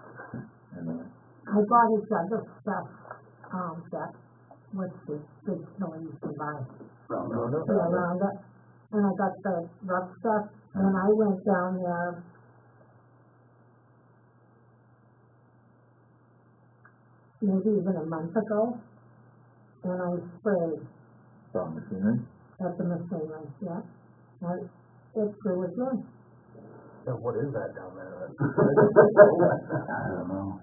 Anyway. I bought his other stuff, that was the big snow you can buy. Yeah, around it. And I got the rough stuff, and I went down there maybe even a month ago, and I sprayed Stop machinery? at the machinery, yeah. And it grew again. Yeah, what is that down there? I don't know.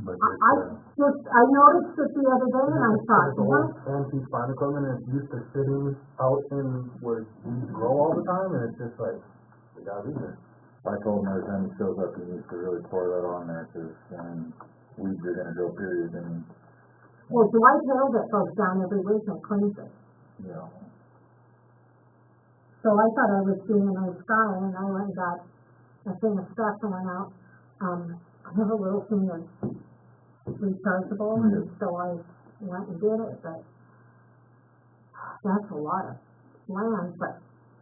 But I noticed it the other day and I thought, It's old antique farm equipment, and it's used to sitting out in where weeds grow all the time, and it's just like, we gotta be there. I told him every time he shows up, he needs to really pour that on there, cause when weeds are gonna go period, and, well, Dwight Hill that goes down every week and cleans it. you know, So I thought I was being a nice guy and I went and got a thing of stuff and went out. I have a little thing that's rechargeable and so I went and did it, but that's a lot of land, but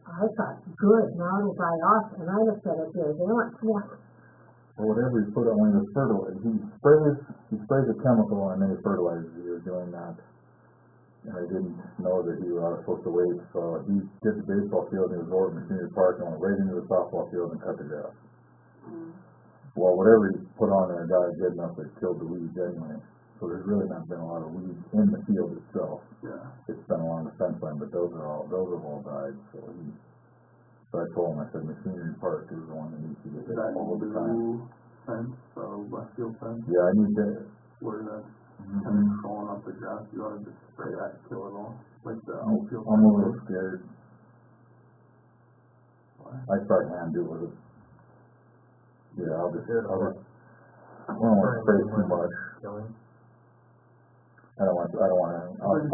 I thought, good, now it'll die off, and I looked at it the other day, and went, what? or whatever he put on when he fertilizer, he sprays a chemical and then he fertilizes, he was doing that. And I didn't know that he was supposed to wait, so he did the baseball field in Resort Machinery Park and went right into the softball field and cut the grass. Well, whatever he put on there died good enough that it killed the weeds anyway. So there's really not been a lot of weeds in the field itself. Yeah. It's been along the fence line, but those have all died, so I told him, I said, Machinery Park is the one that needs to get Is hit that all the the time. new fence, Westfield fence, Yeah, I need to, where that's kind mhm. of crawling up the grass, you ought to just spray that to kill it all, like the outfield. I'm a little scared. Why? I try to hand do it with it. Yeah, I don't want to spray too much.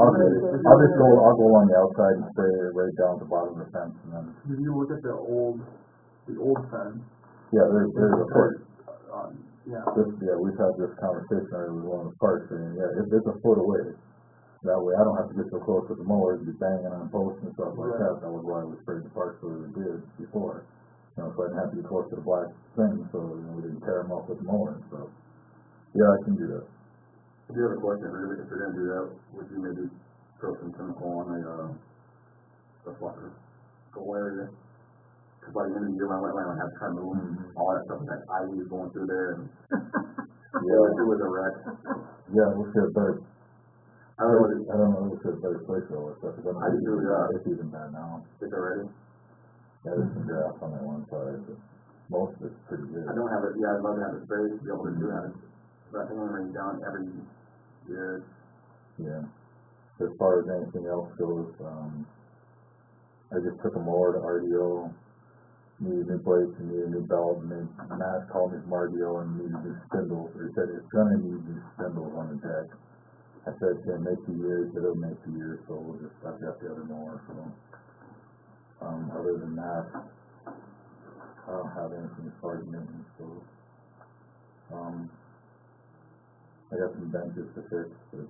I'll go along the outside and spray it right down to the bottom of the fence and then, Did you look at the old fence? yeah, there's a foot. Yeah. We've had this conversation already with one of the parks, and yeah, it's a foot away. That way I don't have to get so close with the mower to be banging on posts and stuff like that. That was why we sprayed the park so we did before. You know, so I didn't have to get close to the black thing, so we didn't tear them off with the mower and stuff. Yeah, I can do that. I do have a question, really, if you're gonna do that, would you maybe throw some chemical on the flutter goal area? Cause by the end of the year, my wetland would have to kind of move, all that stuff, that ivy is going through there, and it was a wreck. Yeah, we'll see a better, I don't know what it, I don't know, we'll see a better place for all that stuff. I do, yeah. It's even bad now. it's already, Yeah, there's some grass on that one side, but most of it's pretty good. I don't have it, yeah, I'd love to have it sprayed to be able to do that, but I think I'm gonna rain down every year. Yeah. As far as anything else goes, I just took a mower to RDO, needed new plates, and needed a new belt, and then Matt called me from RDO and needed new spindles, or he said it's gonna need new spindles on the deck. I said, it's gonna make 2 years, but it'll make 2 years, so I've got the other mower, so. Other than that, I don't have anything as far as maintenance goes. I got some benches to fix, but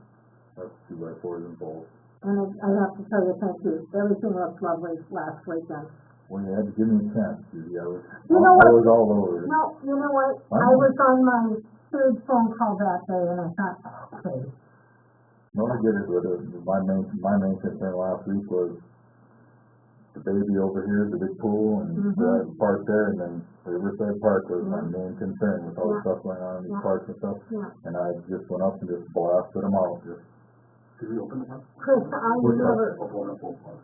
that's 2x4s and bolts. And I have to tell you, thank you, everything looked lovely last weekend. Well, you had to give me a chance, Judy. I was all over it. No, you know what, Huh? I was on my third phone call that day and I thought, okay, No, I get it, but my main concern last week was the baby over here, the big pool, and the park there, and then Riverside Park was my main concern with all the stuff going on in these parks and stuff. Yeah. And I just went up and just blasted them out, just. Did we open the park? Chris, I never, Open the full park.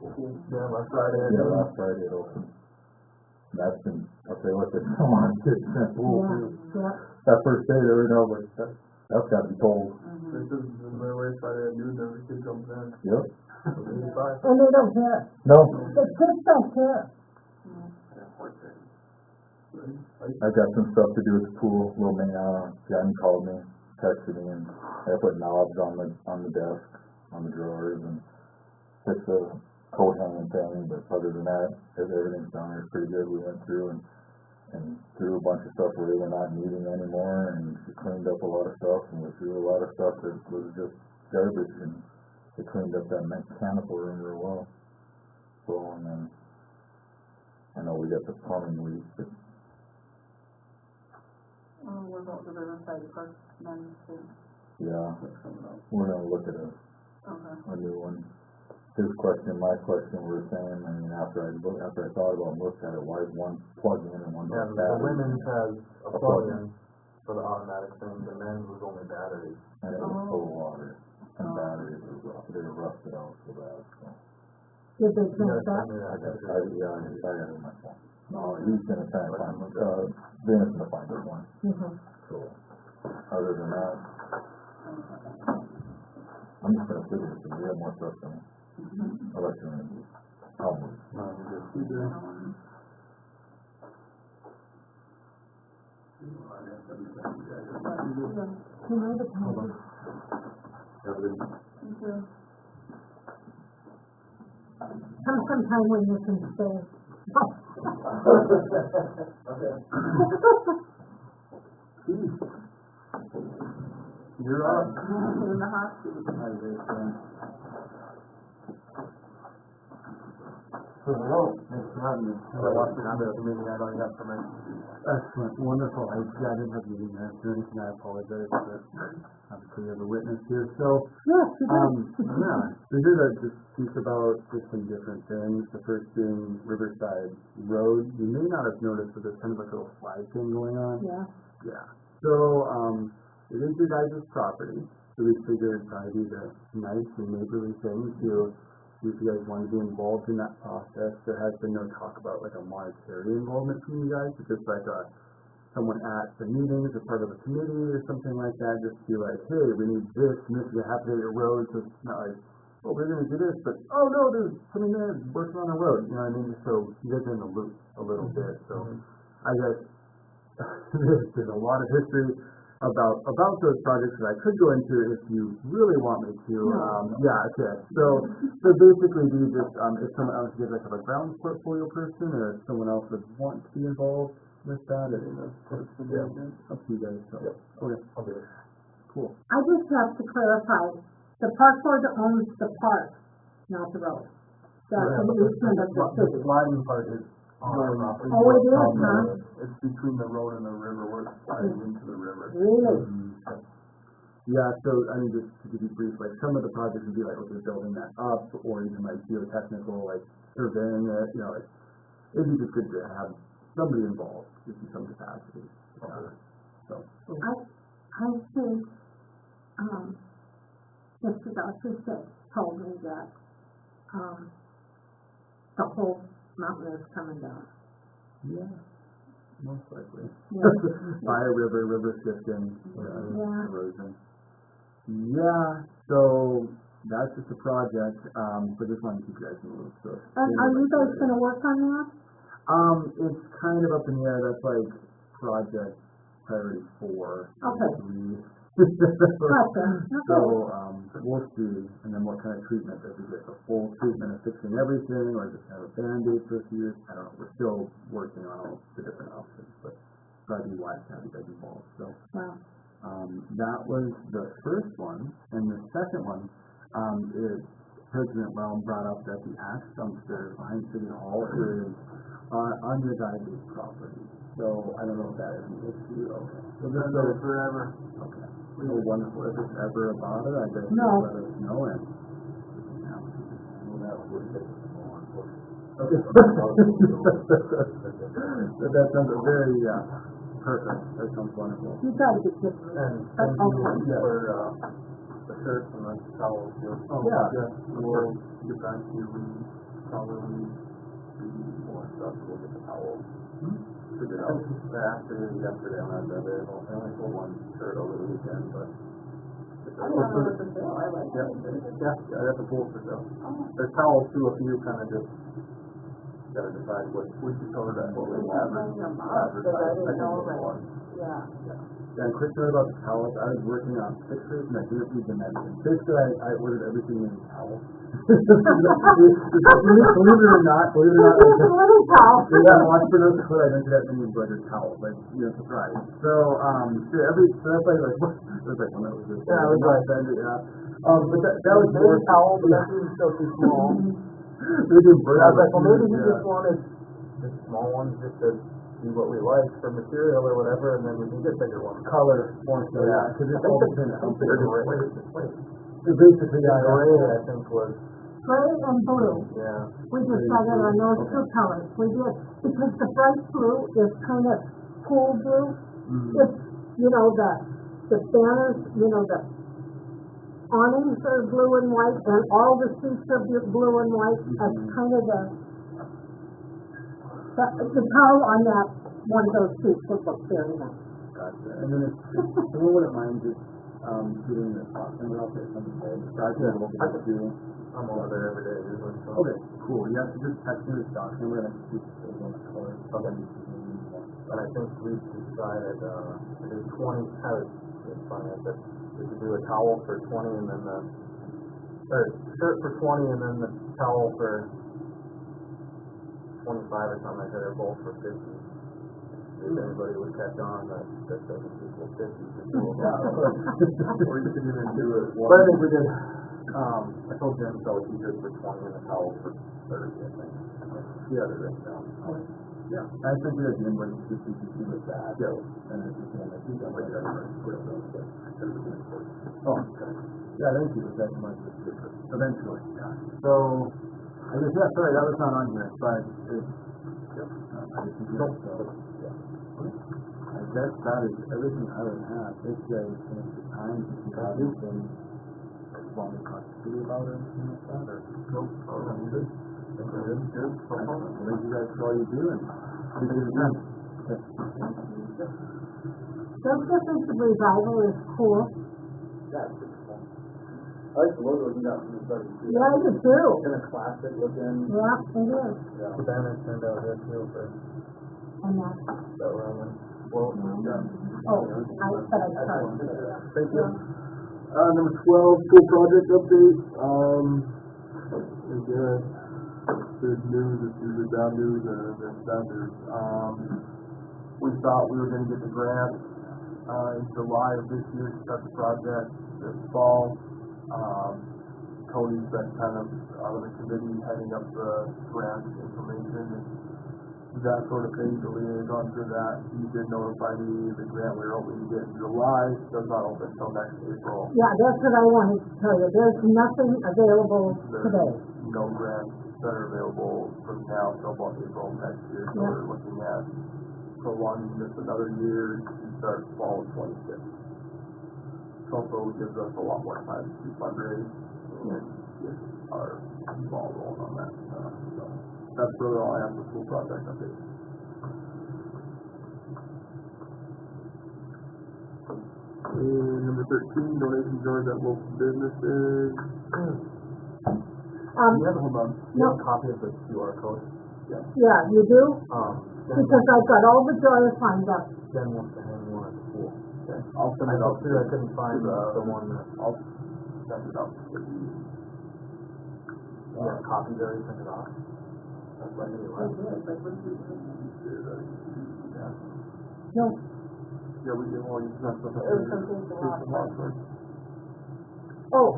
Yeah, last Friday. Yeah, last Friday it opened. And that's been, I'll tell you what, there's so much kids in that pool too. yeah, That first day, they were in over, that's gotta be cold. This is the way Friday at noon, every kid comes in. Yep. 85. and they don't care, No, the kids don't care. I got some stuff to do at the pool. Little man, Jen called me, texted me, and I put knobs on the desk, on the drawers, and fixed the coat hanging thing. But other than that, everything's down there pretty good. We went through and threw a bunch of stuff where we're not needing anymore, and we cleaned up a lot of stuff, and we threw a lot of stuff that was just garbage, and we cleaned up that mechanical room real well. So, and then I know we got the plumbing leak, but What about the Riverside Park management? yeah, we're gonna look at a new one. His question, my question were the same. I mean, after I thought about and looked at it, why is one plug in and one Yeah, battery? the women's has a A plug-in for the automatic thing, the men's was only batteries. And it was full of water, and batteries were rough, they were rusted out so bad, so. Did they You change gotta that? send me I that got picture. it in my phone. No, he's gonna try and find, Dana's gonna find us one, Mhm. so, other than that, I'm just gonna sit here, because we have more stuff coming. I'll let you know. Probably. You know the time. Come sometime when you can stay. You're up. In the hot seat. Hello, thanks for having me. I watched it after the meeting, I know you got permission. Excellent, wonderful. I didn't have the meeting minutes or anything, I apologize, but obviously you have a witness here, so. Yes, you do. Yeah, we're here to just speak about just some different things. The first being Riverside Road. You may not have noticed, but there's kind of like a little flag thing going on. Yeah. Yeah. So, it is your guys' property, so we figured probably do the nice and neighborly thing to see if you guys want to be involved in that process. There has been no talk about like a monetary involvement from you guys, but just like someone at the meetings or part of a committee or something like that, just be like, hey, we need this and this to happen at your road, so it's not like, oh, we're gonna do this, but oh no, there's something there working on a road, you know what I mean? So you guys are in the loop a little bit, so I guess there's a lot of history about those projects that I could go into if you really want me to. Yeah, okay. So basically, do you just if someone else gives like a ground portfolio person, or if someone else would want to be involved with that, or up to you guys. So okay, I'll do it. Cool. I just have to clarify, the park board owns the park, not the road. That's an easement of the city. The sliding part is on our property. Oh, it is, huh? It's between the road and the river, where it slides into the river. Really? Yeah, so I mean, just to give you brief, like some of the projects would be like, okay, building that up, or even like geotechnical, like surveying it, you know, like, it'd be just good to have somebody involved, just in some capacity. So. I think, Mr. Dawson told me that, the whole mountain is coming down. Yeah, most likely. Yeah. By a river shifting, Yeah. erosion. Yeah, so that's just a project, but just wanted to keep you guys in the loop, so. And are you guys gonna work on that? It's kind of up in the air, that's like project priority 4. Okay. So, Okay. we'll see, and then what kind of treatment, does it get a full treatment of fixing everything, or just have a Band-Aid for a few years? I don't know, we're still working on all the different options, but probably wise to have you guys involved, so. Wow. That was the first one, and the second one, is President Whelm brought up that the ash dumpster behind City Hall is, on your guys' property. So, I don't know if that is an issue, okay. So this goes forever. Okay. Oh, wonderful. If it's ever a bother, I guess No. let us know and. Well, that would take more, Okay. That sounds very, perfect. That sounds wonderful. You gotta be kidding me. And That's okay. for, the shirts and the towels, Oh, yeah, we'll get back to you, we probably need more stuff, we'll get the towels. Figure it out. yesterday when I was there, I only sold one shirt over the weekend, but. I don't know what to do, I like Yeah, it. yeah, that's a pool for sale. There's towels too, if you kind of just Gotta decide which you cover that, what we I'm have. bringing them up, because I didn't know, like, yeah. Yeah, and quick note about the towels. I was working on pictures and I didn't read the mention. Basically, I ordered everything in towels. Believe it or not, It's a little towel. yeah, watch for those clear, I don't get any embroidered towels, like, you know, surprise. So, so that's like, what? It was like, when that was just. Yeah, it was like- yeah. But that was more. towel, but that seems still too small. They do I was like, well, maybe he yeah. just wanted the small ones just to see what we like for material or whatever, and then we can get bigger ones. Color, more so, yeah, because it's all dependent on. The Basically, yeah, gray, I think, was, Gray and blue. yeah. We decided on those two colors. We did, because the bright blue is kind of cool blue. It's, you know, the banners, you know, the awnings are blue and white, and all the seats are blue and white. That's kind of the The towel on that, one of those seats would look very nice. Gotcha. And then if someone wouldn't mind just, getting the stock number out there someday, gotcha, what we have to do. I'm over there every day usually, so. Okay, cool, yeah, so just text me the stock number and I can keep it on the color. Okay. And I think we decided, to do 20, it's funny, I said, we could do a towel for 20 and then or shirt for 20 and then the towel for 25 or something like that, or both for 50. If anybody would catch on, that doesn't equal 50. Or you could even do it. But I think we did, I told Jim, so he did for 20 and the towel for 30, I think. Yeah, they're written down. Yeah, I think we have the invoice, just so you can see with that. Yeah. And then just want to do that like that. Oh, okay. Yeah, thank you, that's much, eventually, yeah. So, I guess, yeah, sorry, that was not on here, but it's, I just think that's, I guess that is everything I would have. It's a, it's the time, if you have anything, want me to talk to you about or anything like that, or? Nope, I'm good. Good. Thank you guys for all you do, and appreciate your time. Don't you think the revival is cool? Yeah, it's pretty cool. I like the logo you got from the start. Yeah, I do too. Kind of classic looking. Yeah, it is. Yeah. The banner turned out good too for And that, that Roman. Well, yeah. oh, but I charged it. Thank you. Number 12, school project update. Again, good news, it's usually bad news, and then bad news. We thought we were gonna get the grant, in July of this year to start the project this fall. Cody's been kind of out of the committee heading up the grant information and that sort of thing, the liaison for that. He did notify me the grant we were hoping to get in July does not open until next April. Yeah, that's what I wanted to tell you. There's nothing available today. There's no grants that are available from now till about April next year, so Yeah. we're looking at prolonging this another year to start fall of 26. It also gives us a lot more time to fundraise and get our ball rolling on that. So that's really all I have for school project update. And number 13, donation jars at local businesses. Hold on. You have a copy of the QR code? Yeah, you do? Because I've got all the jars lined up. Jen wants to hang one at school. Okay, I'll send I it out. looked through, I couldn't find the one that, I'll send it out to you. you have copies already printed off? That's right, anyway. Yeah. No, Yeah, we did, well, you can have stuff. It was something from last time. oh.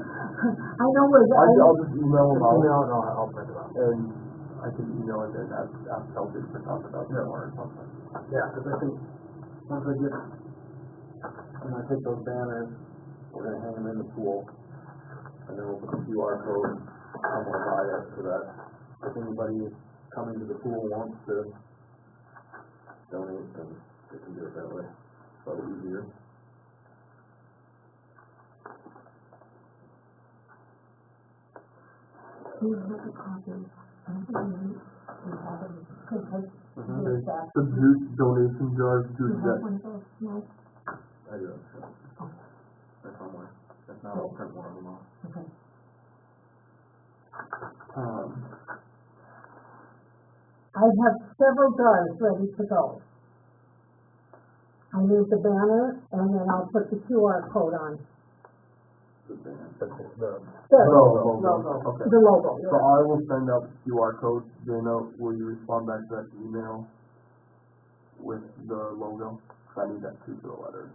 I know where the, I'll just email them out. No, I'll print it out. And I can email it and ask Kelsey to talk about it more or something. Yeah, because I think, once I get, I'm gonna take those banners, we're gonna hang them in the pool, and then we'll put the QR code somewhere by it, so that if anybody coming to the pool wants to donate, then they can do it that way. It's a little easier. you have a copy. I think you have it. Because The new donation jars do you have that. one of those, no? I do, that's somewhere. If not, I'll print one of them off. Okay. I have several jars ready to go. I need the banner, and then I'll put the QR code on. The band. The There, Logo. Okay. the logo, So yeah. I will send out the QR code. Dana, will you respond back to that email with the logo? I need that too for the letter.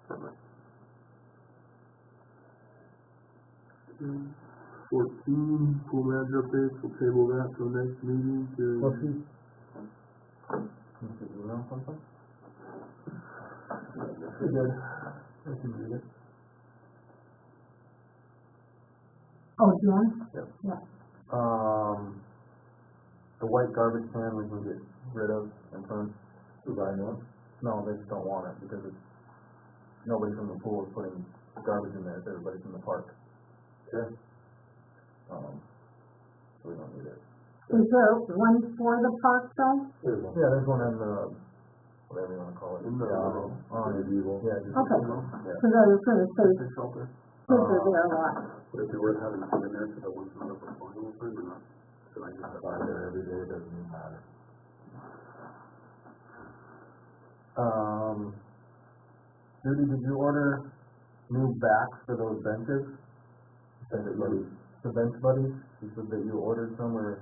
Perfect. 14, pool manager updates, we'll table that for the next meeting to. Can you email something? Pretty good. I can read it. Oh, Jen? The white garbage can we can get rid of and turn. Design one? No, they just don't want it because it's, nobody from the pool is putting garbage in there, it's everybody from the park. Okay. So we don't need it. Is there one for the park though? Yeah, there's one in the, whatever you wanna call it. In the, medieval. Yeah, just. Okay. Yeah. Cause I was gonna say, Big shelter. kids are there a lot. Would it be worth having two in there for the ones that are performing or not? Should I just buy there every day, doesn't even matter? Judy, did you order new backs for those benches? The bench buddies, you said that you ordered some or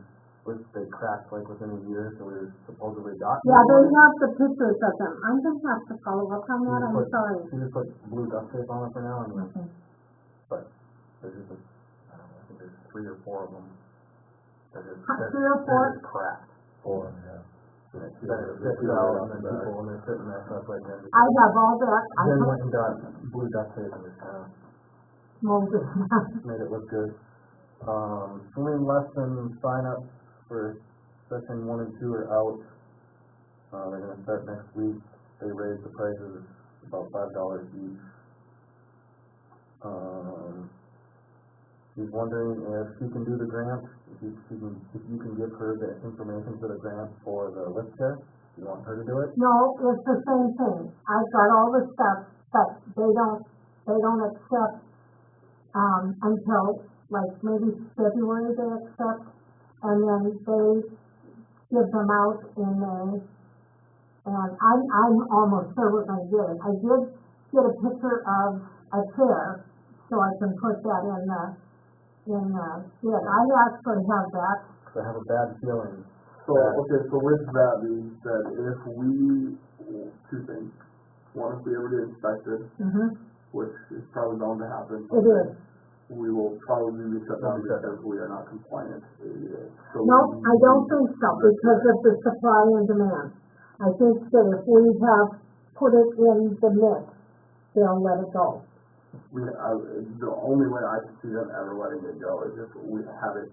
they cracked like within a year, so we supposedly got. Yeah, they have the pictures of them. I'm gonna have to follow up on that, I'm sorry. She just put blue duct tape on it for now, and Okay. but there's just I don't know, I think there's 3 or 4 of them. That are 3 or 4? just cracked. 4, yeah. That are sitting out, and then people, when they're sitting there, stuff like that. I have all that, I Then put went and got blue duct tape and just kind of molded. made it look good. Swimming lesson sign-ups for session 1 and 2 are out. They're gonna start next week. They raised the prices about $5 each. He's wondering if he can do the grant, if you can give her the information for the grant for the lift chair. You want her to do it? No, it's the same thing. I've got all the stuff, but they don't accept, until like maybe February they accept, and then they give them out in May. And I'm almost sure we're gonna get it. I did get a picture of a chair, so I can put that in the bid. I actually have that. I have a bad feeling. So, okay, so with that being said, if we, 2 things. One, if we ever get inspected, which is probably bound to happen. It is. We will probably be shut down because we are not compliant ADA. So No, I don't think so, because of the supply and demand. I think that if we have put it in the mix, they'll let it go. The only way I can see them ever letting it go is if we have it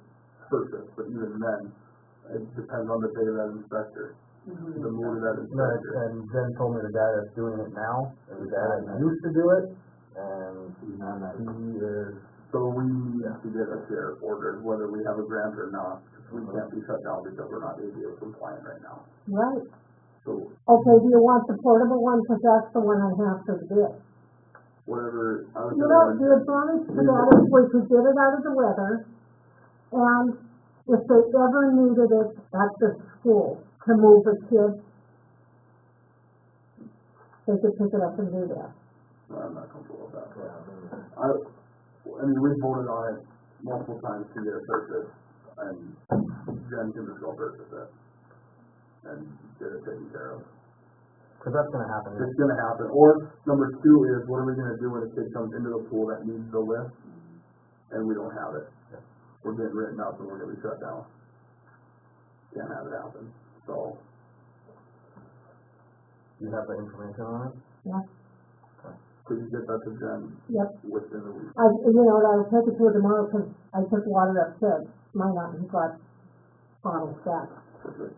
surfaced, but even then, it depends on the day of that inspector, the mood of that Right, inspector. and Jen told me the guy that's doing it now, is the guy that used to do it, and he is, So we need to get a chair ordered, whether we have a grant or not, because we can't be shut down because we're not ADA compliant right now. Right. So Okay, do you want the portable one, because that's the one I have for the bid? whatever, I was You know, the advantage to that is we could get it out of the weather, and if they ever needed it at the school to move a kid, they could pick it up and do that. I'm not comfortable with that. I mean, we voted on it multiple times to get it purchased, and Jen can just go purchase it and get it taken care of. cause that's gonna happen. It's gonna happen. Or number 2 is, what are we gonna do when a kid comes into the pool that needs the lift and we don't have it? We're getting written up and we're gonna be shut down. Can't have it happen. So, You have the information on it? Yeah. could you get that to Jen Yep. within the week? I'll take it to her tomorrow, because I took water upstairs. Mine out, and got bottles back. Perfect.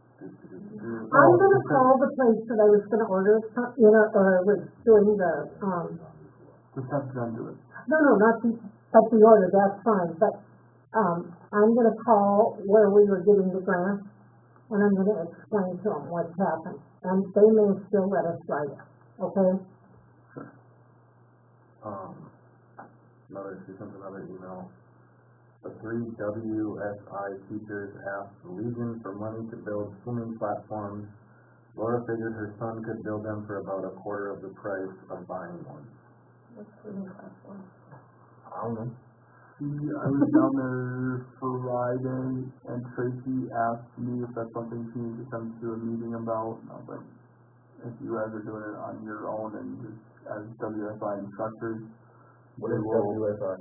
I'm gonna call the place that I was gonna order it from, or was doing the, Just have Jen do it. no, not the order, that's fine, but, I'm gonna call where we were getting the grant, and I'm gonna explain to them what's happened, and they may still let us write it, okay? She sent another email. The 3 WSI teachers asked the Legion for money to build swimming platforms. Laura figured her son could build them for about a quarter of the price of buying one. I don't know. I was down there Friday, and Tracy asked me if that's something she needs to come to a meeting about, and I was like, if you guys are doing it on your own and just as WSI instructors, What is WSI?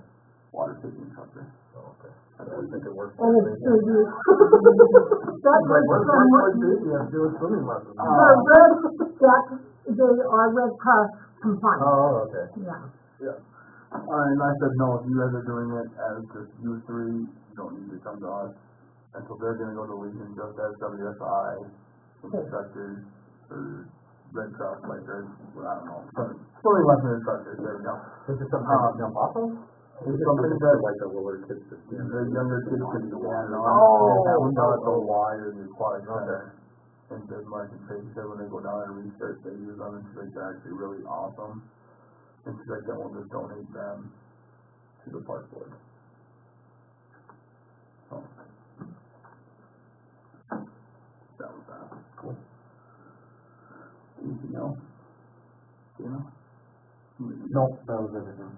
water safety instructor. Oh, okay. I don't think it works. And it's through you. That was I'm doing swimming lessons. they are Red Cross compliant, Oh, okay. yeah. And I said, no, if you guys are doing it as just you 3, you don't need to come to us. And so they're gonna go to Legion just as WSI instructors, or Red Cross lifeguards, well, I don't know, swimming lesson instructors, there we go. Is it something you jump off of? It's something that, Like the lower kids to stand. the younger kids can stand on. Oh. That one's not so wide in the aquatic center. And the Mark and Tracy said when they go down and research, they use them, and she's like, they're actually really awesome. And she's like, then we'll just donate them to the park board. So. That was that. Cool. Anything else? You know? Nope, that was everything.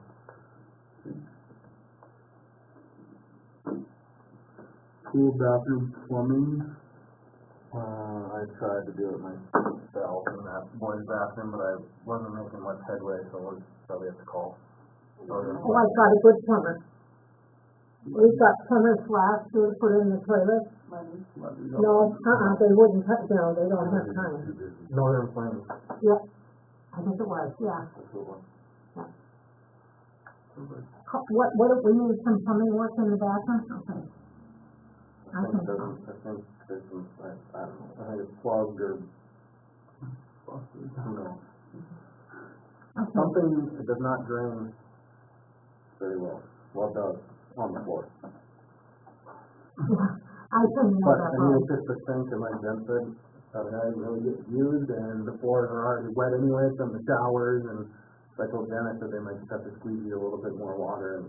Pool, bathroom, plumbing. I tried to do it myself in that boys' bathroom, but I wasn't making much headway, so we'll probably have to call. Oh, I've got a good plumber. We've got plumbers last to put in the toilet. No, they wouldn't, no, they don't have time. Northern Plains. Yep, I think it was, yeah. What, we need some plumbing work in the bathroom? Okay. I think so. I think there's some, I don't know, I think it's plugged or, who knows. Okay. Something that does not drain very well. Well, it does, on the floor. Yeah, I couldn't know But, that. I mean, it's just a sink, and like Jen said, that hasn't really get used, and the floors are already wet anyway from the showers, and like I told Jen, I said they might just have to squeeze you a little bit more water and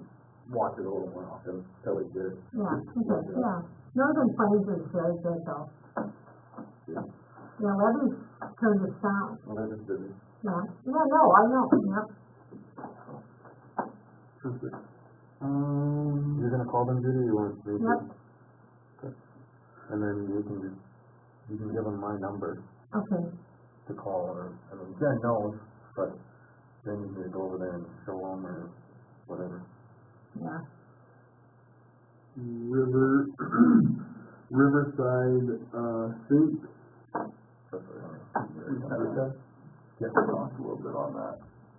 wash it a little more often until it gets. Yeah, okay, yeah. Northern Plains is very good though. Yeah. Yeah, Levy's turned us down. Well, they're just busy. Yeah, yeah, no, I know, yep. You're gonna call them, Judy, you want me to? Yep. Okay. And then you can give them my number Okay, to call, or, I mean, Jen knows, but then you need to go over there and show them or whatever. yeah. Riverside, sink. That's what I mean. Yeah, talk a little bit on that.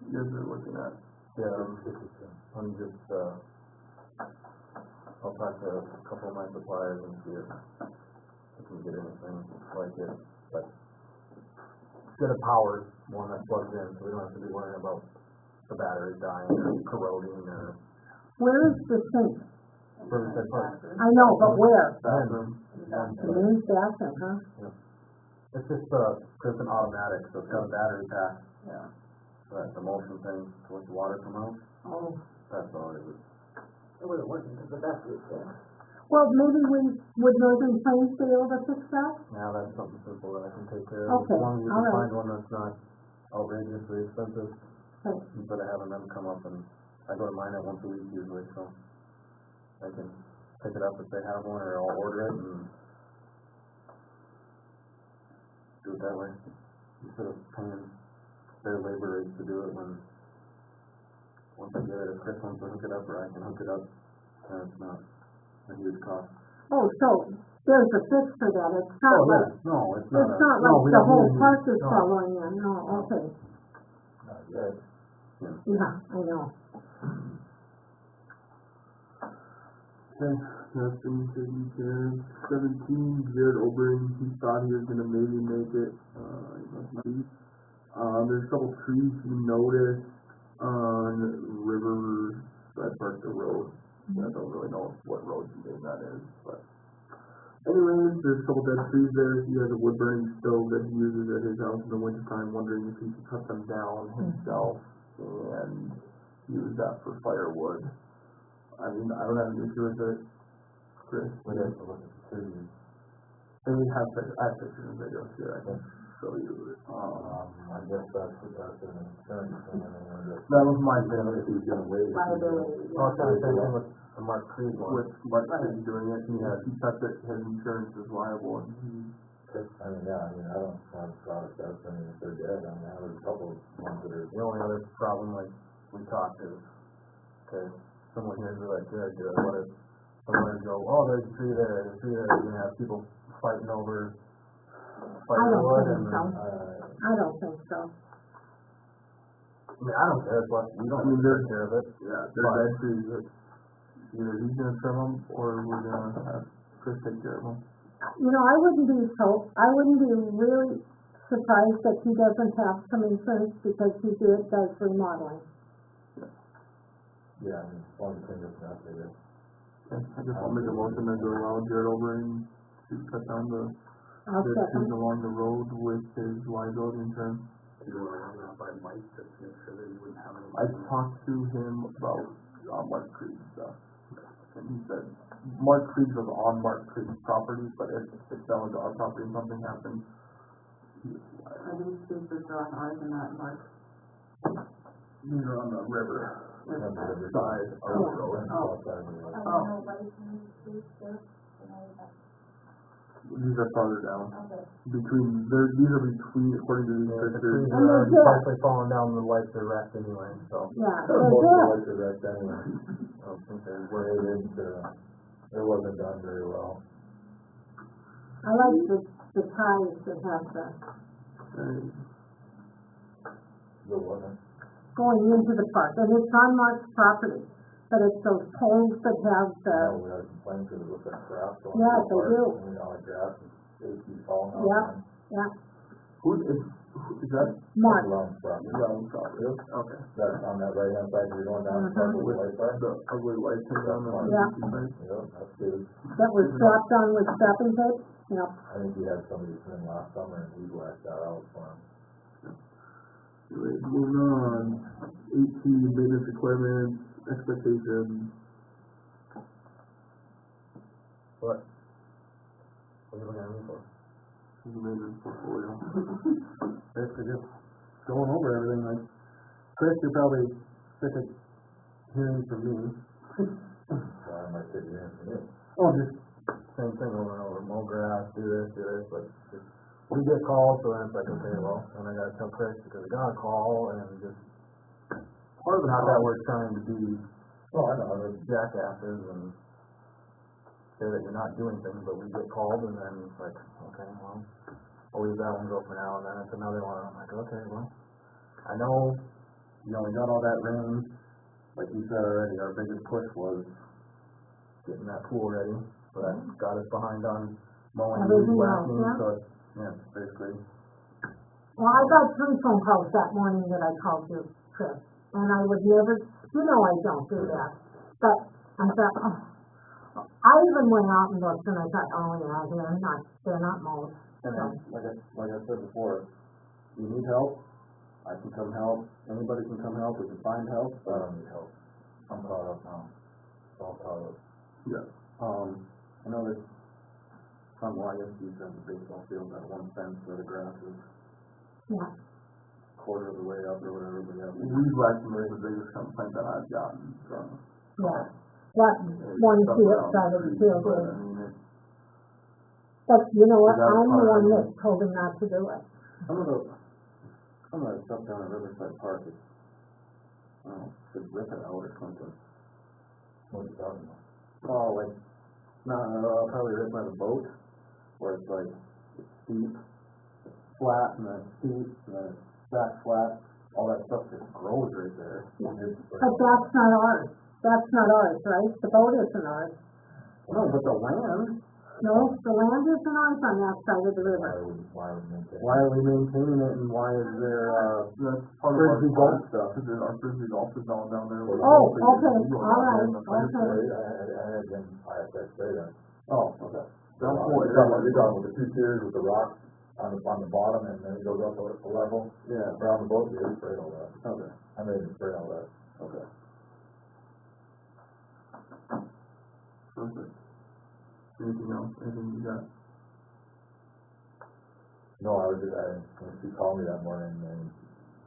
You guys are looking at. Yeah, I'm just, I'll talk to a couple of my suppliers and see if I can get anything like it, but get a powered one that plugs in, so we don't have to be worrying about the battery dying or corroding or. Where is the sink? Riverside Park. I know, but where? Bathroom. The men's bathroom, huh? It's just, it's an automatic, so it's got a battery pack. Yeah. So that's the motion thing, to let the water come out, Oh. that's all it is. It wasn't working because the battery was dead. Well, maybe would Northern Plains be able to fix that? Now that's something simple that I can take care of, Okay, as long as you all can right. find one that's not outrageously expensive. Okay. Instead of having them come up and, I go to mine at once a week usually, so I can pick it up if they have one, or I'll order it and do it that way, instead of paying their labor rates to do it when, once I get it, if Chris wants to hook it up, or I can hook it up, and it's not a huge cost. Oh, so there's a fix for that, it's not like, No, it's not. it's not No, like we the don't whole need- park is no. falling in, no, okay. Yeah. Yeah, I know. Okay, that's been taken care of. 17, Jared Oberyn, he thought he was gonna maybe make it, he must not be. There's a couple trees he noticed on Riverside Park, the road. I don't really know what road he named that is, but. Anyways, there's a couple dead trees there. He has a wood burning stove that he uses at his house in the wintertime, wondering if he could cut them down himself and use that for firewood. I mean, I don't have an issue with it, Chris. We'd have to look at the trees. And we have pictures and videos here, I can show you. I guess that's an insurance thing, That was my if thing he's gonna wait. Liability. Oh, it's the same thing with the Mark Creed one. with Mark City doing it. He thought that his insurance was liable and he. I mean, I don't have product that's, I mean, if they're dead, I mean, I have a couple of ones that are. The only other problem, like, we talked is, okay, someone here is like, good, what if someone would go, oh, there's a tree there, you're gonna have people fighting over firewood and. I don't think so. I mean, I don't care, but we don't take care of it. Yeah, they're dead trees that either he's gonna trim them or we're gonna have Chris take care of them. You know, I wouldn't be really surprised that he doesn't have some insurance because he does remodeling. Yeah, I mean, as long as it's just not there. I guess I'll make a motion to allow Jared Overeem to cut down the I'll trees second. along the road with his liability insurance. You want to run that by Mike to make sure that he wouldn't have any. I talked to him about, Mark Creek stuff, and he said, Mark Creek was on Mark Creek's property, but if that was our property and something happened, Are these trees that are on ours and not Mark's? these are on the river Which On the side? river side of the road. Oh. These are farther down. Between, these are between, according to these pictures. And they're good. partially falling down, the lights are wrecked anyway, so. Yeah, Most of the they're good. lights are wrecked anyway. I don't think they were, it wasn't done very well. I like the ties that have The wasn't. going into the park, and it's on Mark's property, but it's those poles that have No, the, we had a complaint because it looked like grass going. Yeah, through the they park, do. and, all the grass is falling out. Yeah. and yeah, Is that Mark. Around the property. around property? Yep. Okay. That's on that right hand side, you're going down the park with the lights are. The ugly lights are down the Yeah. side. Yep, that's good. That was dropped on with stepping tape, yep. I think we had somebody come in last summer and we whacked that out for him. Anyways, moving on, 18, maintenance equipment, expectations. What? What are you looking at me for? Maintenance portfolio. Basically just going over everything, like, Chris, you're probably sick of hearing from me. Why am I sick of hearing from you? Oh, just same thing over and over, mow grass, do this, but just, we get calls, so then it's like, okay, well, then I gotta tell Chris because I got a call and just, Part of the not that problem- we're trying to be, oh, I know, there's jackasses and say that you're not doing things, but we get called and then it's like, okay, well, I'll leave that one go for now, and then it's another one, I'm like, okay, well, I know, we got all that rain, like you said already, our biggest push was getting that pool ready, so that got us behind on mowing and Everything weed else, whacking, yeah. so it's, yeah, basically, Well, I got 3 phone calls that morning that I called you, Chris, and I would never, I don't do that, but I thought, I even went out and looked and I thought, oh yeah, they're not mowed. and then, like I said before, you need help, I can come help, anybody can come help, we can find help, but I don't need help. I'm caught up now, it's all caught up. Yeah. I know there's some, well, I guess you said the baseball field, that one fence where the grass is Yeah, quarter of the way up or whatever, but yeah. Weed whacking is the biggest complaint that I've gotten from. yeah, that one field, side of the field, But, is- I mean, but you know what, Is that I'm the part one of that told him not to do it. Some of that stuff down at Riverside Park is, I don't know, should rip it out or something. What are you talking about? Oh, like, probably right by the boat, where it's like, it's steep, it's flat, and then it's steep, and then it's back flat, all that stuff just grows right there. But that's not ours, right? The boat isn't ours. No, but the land, No, the land isn't ours on that side of the river. why are we maintaining it, and why is there, that's part of our Frisbee golf golf stuff, because our frisbee golf is all down there. Oh, okay, all right, okay. I have to say that. Oh, okay. That's You're what- talking about the 2 tiers with the rocks on the bottom, and then it goes up a level? Yeah. Around the boat, yeah, sprayed all that. Okay. I made it spray all that. Okay. Perfect. Anything else, anything you got? No, when she called me that morning, and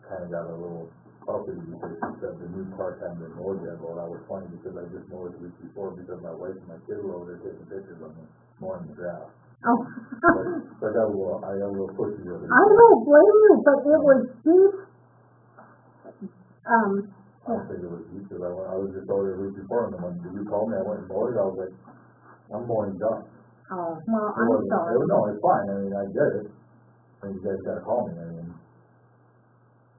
kinda got a little uppity because she said the new park hadn't been mowed yet. Well, that was funny because I just mowed it the week before because my wife and my kid were over there taking pictures of me mowing the grass. Oh. So I got a little pushy with it. I don't blame you, but it was deep. I don't think it was you, because I was just over there the week before, and then when you called me, I went and mowed it, I was like, I'm mowing done. Oh, well, It I'm wasn't- sorry. No, it's fine, I mean, I get it. I mean, you guys gotta call me, I mean.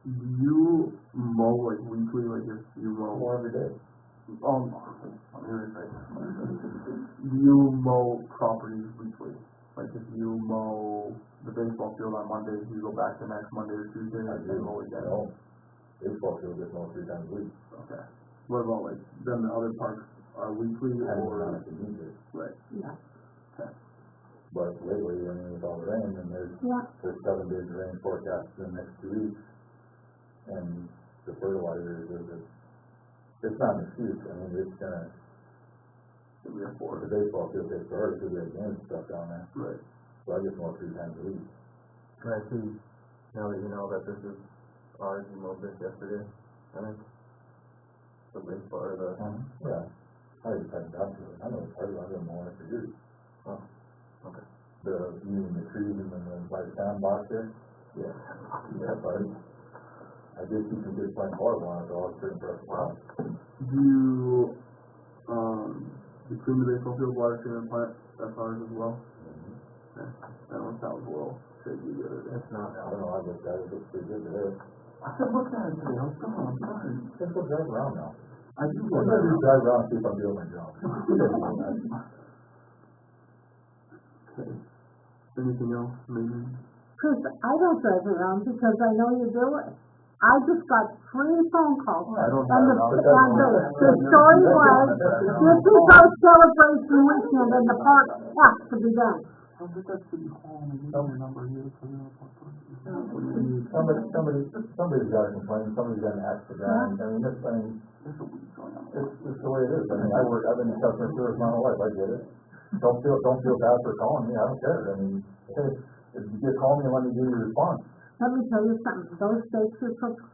Do you mow like weekly, like if you mow? Mow every day. On the other side. Do you mow properties weekly? Like if you mow the baseball field on Monday, you go back the next Monday or Tuesday, I and do, roll again. no, baseball field gets mowed 3 times a week. Okay. What about like, then the other parks are weekly Depends on or? if you need it. Right. Yeah. But lately, I mean, with all the rain, and there's 7 days of rain forecast in the next 2 weeks. And the fertilizer it's not an excuse, I mean, it's gonna, the baseball field gets started, because we have games and stuff down there. Right. So I get more 3 times a week. Can I see, now that you know that this is ours, you mowed this yesterday, I think? The baseball, or the, Yeah, I just haven't got to it, I know it's hard, I've been mowing it for years. oh, okay. You mean the trees and then by the sandbox there? Yeah. Yeah, but I did see some good playing ball on it, so I was pretty impressed. Wow. Do you, between the baseball field, water treatment plant, that's ours as well? Okay. That one sounds a little shaky the other day. It's not I now. don't know, I looked at it, it looks pretty good today. I said, look at it today, I was gone, I'm sorry. Just go drive around now. I do go I'm there. gonna just drive around and see if I'm doing my job. Okay. Anything else, maybe? Chris, I don't drive around because I know you do it. I just got 3 phone calls. I don't And the, drive and the story was, this is our celebration weekend and the park has to be done. I'll get that city hall and get your number here for you. Somebody's got to complain, somebody's got an axe to grind, I mean, There's a weed going on. it's the way it is, I mean, I've been in customer service my whole life, I get it. Don't feel bad for calling me, I don't care, I mean, hey, if you just call me and let me give you a response, Let me tell you something, those stakes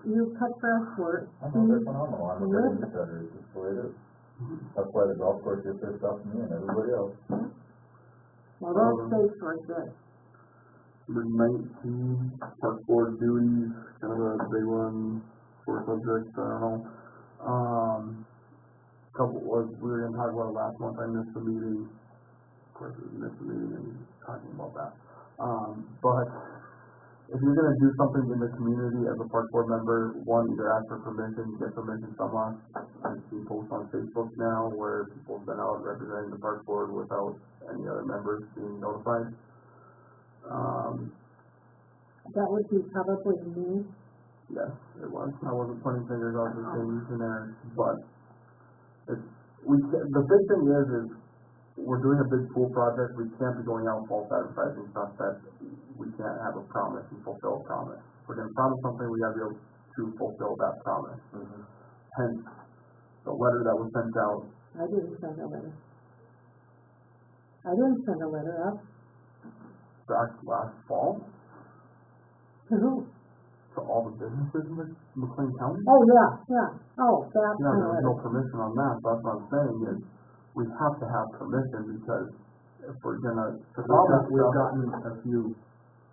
you cut for us were, I know they're phenomenal, I'm a good cutter, it's just the way it is. That's why the golf course gets their stuff from me and everybody else. well, those stakes were good. Number 19, park board duties, kind of a big one for subjects, I don't know. We were gonna talk about it last month, I missed the meeting. Of course, we missed the meeting and talking about that. But if you're gonna do something in the community as a park board member, one, either ask for permission, get permission from us. I've seen posts on Facebook now where people have been out representing the park board without any other members being notified. That would be probably me. Yes, it was. I wasn't pointing fingers out the things in there, but the big thing is we're doing a big pool project. We can't be going out false advertising stuff that we can't have a promise and fulfill a promise. If we're gonna promise something, we gotta be able to fulfill that promise. Hence, the letter that was sent out. I didn't send a letter. I didn't send a letter up. Back last fall To who? to all the businesses in McLean County. Oh, yeah. Oh, that Yeah, kind there of was no letter. permission on that, so that's what I'm saying is, we have to have permission because if we're gonna, cause all that We've stuff, gotten a few,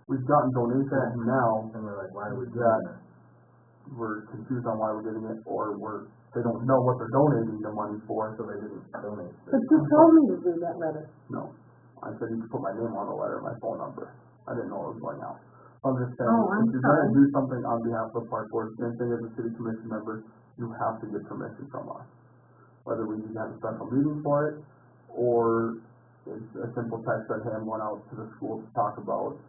we've gotten donations now and we're like, why are we doing that that? we're confused on why we're getting it, or they don't know what they're donating the money for, So they didn't donate. But you told me to do that letter. no. I said you could put my name on the letter, my phone number, I didn't know it was going out. I'm just saying, Oh, I'm if you're gonna sorry. do something on behalf of the park board, same thing as a city commission member, you have to get permission from us. Whether we need to have a special meeting for it, or it's a simple text that, hey, I'm going out to the school to talk about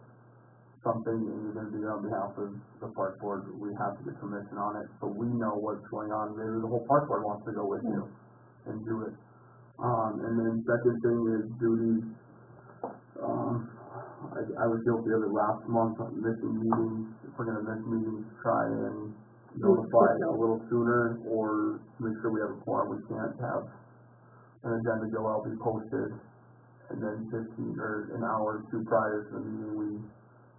something and you're gonna do it on behalf of the park board, we have to get permission on it, so we know what's going on, maybe the whole park board wants to go with you and do it. And then second thing is duties. I was guilty of it last month, missing meetings. If we're gonna miss meetings, try and notify a little sooner, or make sure we have a quorum. We can't have an agenda go out, be posted, and then 15 or an hour or two prior to the meeting, we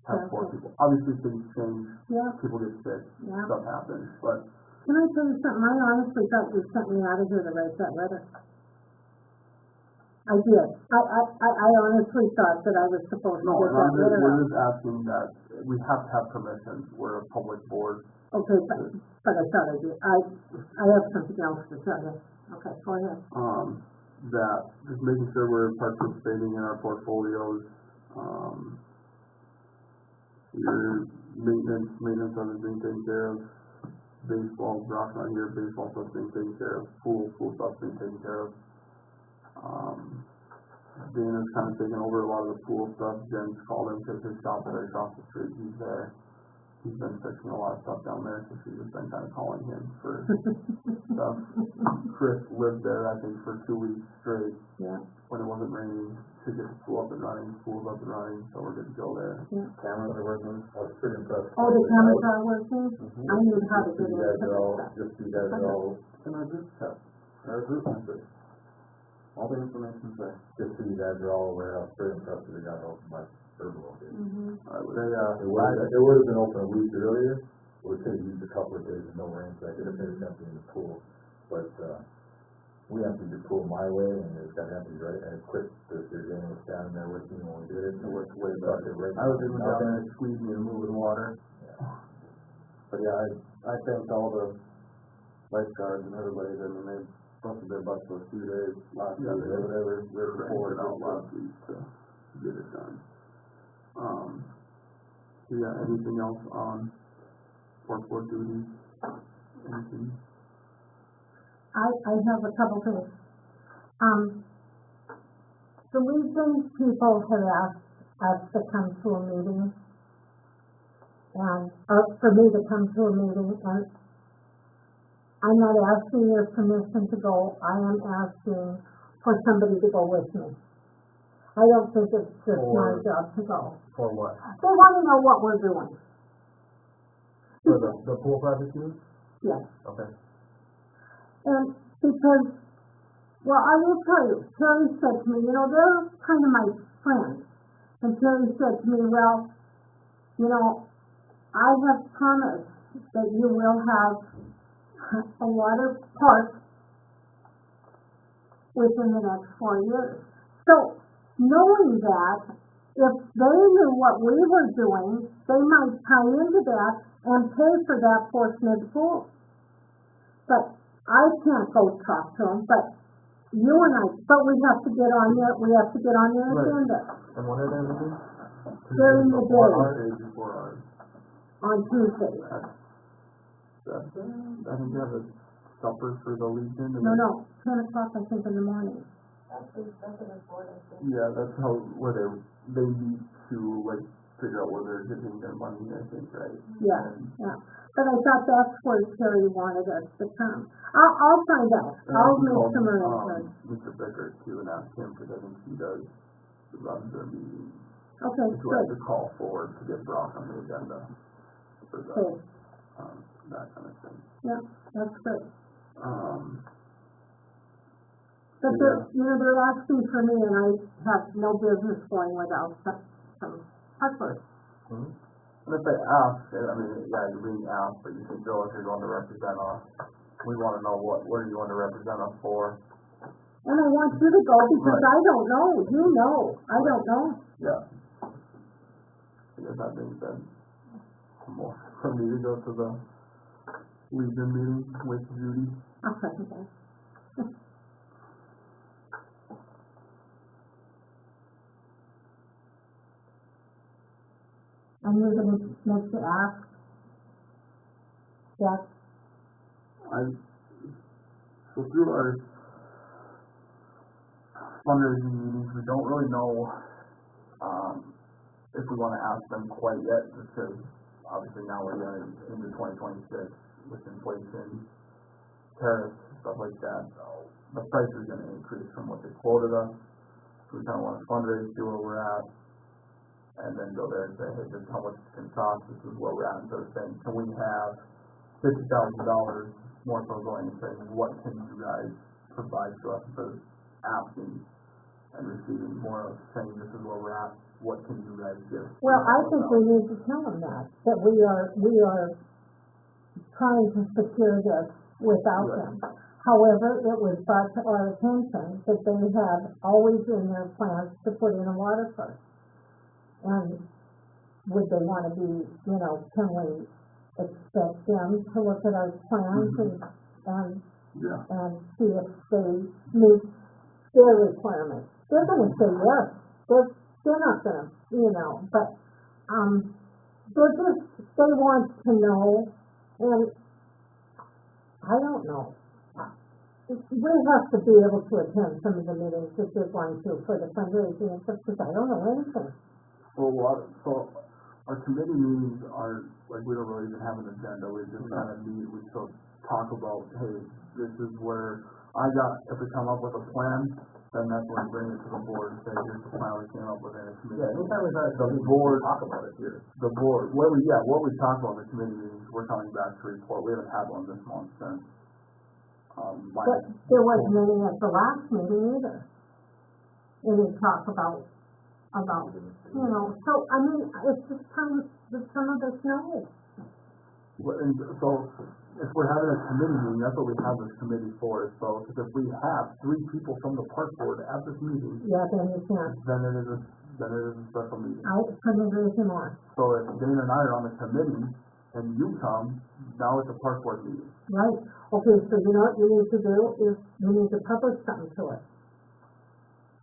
have 4 people. Obviously, things change, Yeah, people get sick, yeah. stuff happens, but Can I tell you something? I honestly thought you sent me out of here to write that letter. I did. I honestly thought that I was supposed to no, get that letter we're out. just asking that we have to have permission. We're a public board. Okay, but I thought I did. I have something else to tell you. Okay, go ahead. That just making sure we're participating in our portfolios, your maintenance of it being taken care of, baseball, Brock's not here, baseball stuff being taken care of, pool stuff being taken care of. Dana's kind of taken over a lot of the pool stuff. Jen's called him because his shop right across the street, he's there. He's been fixing a lot of stuff down there, so she's just been kind of calling him for stuff. Chris lived there, I think, for 2 weeks straight. Yeah. When it wasn't raining, to get the pool up and running, pool's up and running, so we're good to go there. Cameras are working, I was pretty impressed. Oh, the cameras are working? Mhm. I knew how to Just do so you guys are all, it. just so you guys are all, in our group chat, our group message. All the information's there. Just so you guys are all aware, I was pretty impressed that it got opened by Urban Located. It would have been open a week earlier, we could have used a couple of days of no rain, so I could have finished emptying the pool. But, we emptied the pool my way, and it got emptied right, and quick, the Dana was standing there with me when we did it, so it worked way better. I was able to down there and squeeze me and move in water. But yeah, I thanked all the lifeguards and everybody, I mean, they busted their butts for a few days last week, or whatever, They're pouring out last week to get it done. Yeah, anything else on park board duties? Anything? I have a couple things. The Legion people have asked us to come to a meeting, and, for me to come to a meeting, and I'm not asking your permission to go, I am asking for somebody to go with me. I don't think it's just my job to go. For what? They wanna know what we're doing. For the pool project team? Yes. Okay. And because, well, I will tell you, Terry said to me, you know, they're kind of my friends. And Terry said to me, well, you know, I have promised that you will have a water park within the next 4 years. So, knowing that, if they knew what we were doing, they might tie into that and pay for that portion of the pool. But I can't go talk to them, but you and I, but we have to get on their agenda And when are they meeting? during the Before day, ours? Days before ours. on Tuesday. I think they have a supper for the Legion. And No, 10 o'clock, I think, in the morning. Yeah, that's how, where they meet to, like, figure out where they're getting their money, I think, right? Yeah, And- yeah. But I thought that's where Terry wanted us to come. I'll find out. and I'll can make call, some arrangements. Mr. Bickert too and ask him, because I think he does run their meetings. Okay, Who has good. to call forward to get Brock on the agenda for the, Okay, that kind of thing. yeah, that's good. But Yeah. they're, you know, they're asking for me, and I have no business going without some effort. And if they ask, I mean, yeah, you're being asked, but you can go if you're going to represent us. We want to know what are you going to represent us for? And I want you to go because Right. I don't know. You know. I don't know. Yeah. I guess that being said, more for me to go to the Legion meeting with Judy. I'll second that. And you're gonna make the ask? Yes. So through our fundraising meetings, we don't really know, if we want to ask them quite yet, just because obviously now we're getting into 2026 with inflation, tariffs, stuff like that. The price is going to increase from what they quoted us. So we kind of want to fundraise, see where we're at, and then go there and say, hey, this is how much it's going to cost, this is where we're at, and sort of saying, can we have $50,000 more so going and saying, what can you guys provide to us instead of asking and receiving more of saying, this is where we're at, what can you guys give? Well, I think we need to tell them that we are trying to secure this without Right. them. However, it was brought to our attention that they have always in their plans to put in a water park. And would they want to be, you know, can we expect them to look at our plans and Yeah. see if they meet their requirements? They're gonna say yes, they're not gonna, you know, but, they want to know, and I don't know. we have to be able to attend some of the meetings that you're going to for the fundraising and stuff, because I don't know anything. Well, so our committee meetings are, like, we don't really even have an agenda, we just kind of meet, we still talk about, hey, this is where if we come up with a plan, then that's when we bring it to the board and say, here's the plan we came up with in a committee. Yeah, anytime we've had The board, talk about it here. the board, what we talk about in the committee meetings, we're coming back to report, we haven't had one this month since, But there wasn't any at the last meeting either. Any talk about, you know, so, I mean, it's just time that some of us know. And so, if we're having a committee meeting, that's what we have this committee for, so, because if we have 3 people from the park board at this meeting, Yeah, then you can't. then it is a special meeting. I couldn't agree with you more. So if Dana and I are on the committee, and you come, now it's a park board meeting. Right. Okay, so you know what you need to do is you need to publish something to us.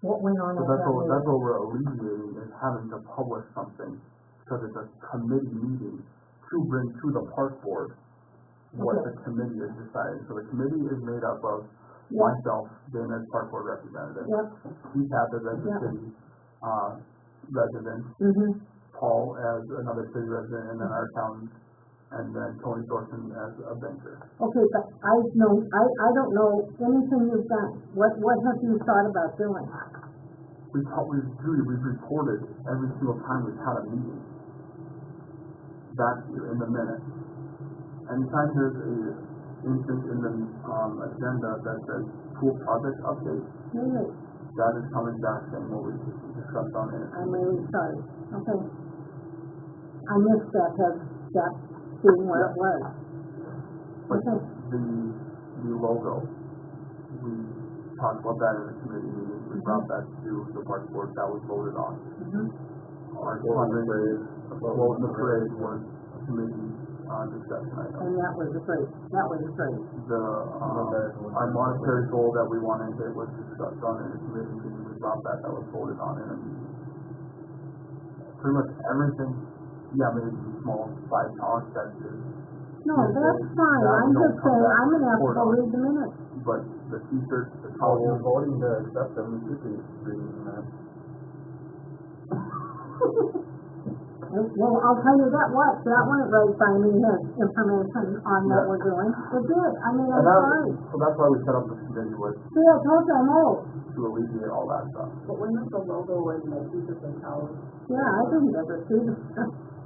What went on So at that that's meeting. what we're alleviating, is having to publish something, because it's a committee meeting to bring to the park board what Okay. the committee is deciding. So the committee is made up of Yep. myself, Dana as park board representative, Yep. Keith Hathis as the Yep. city, resident, Mm-hmm. Paul as another city resident, and then our accountant, and then Tony Thorson as a banker. Okay, but I don't know anything you've done. What have you thought about doing? We've reported every single time we've had a meeting. Back here in the minutes. Anytime there's a instance in the agenda that says pool project update, Really? that is coming back saying what we discussed on it. I'm really sorry. Okay. I missed that being where it was. But Okay. the logo, we talked about that in the committee meeting, we brought that to the park board, that was voted on. Mm-hmm. Our fundraiser, float in the parade was a committee discussion item. And that was great. The, our monetary goal that we wanted to hit was discussed on in the committee meeting, we brought that was voted on in a meeting. Pretty much everything, maybe small side talk that is, No, that's fine. I'm just saying, I'm gonna have to go read the minutes. but the t-shirts, the How we're towels, voting to accept them, we should be reading that. Well, I'll tell you that went right by me, his information on what we're doing. It did. I mean, I'm sorry. so that's why we set up this committee, was See, I told you I'm old. to alleviate all that stuff. But when the logo was in the teachers and college, Yeah, I didn't ever see this.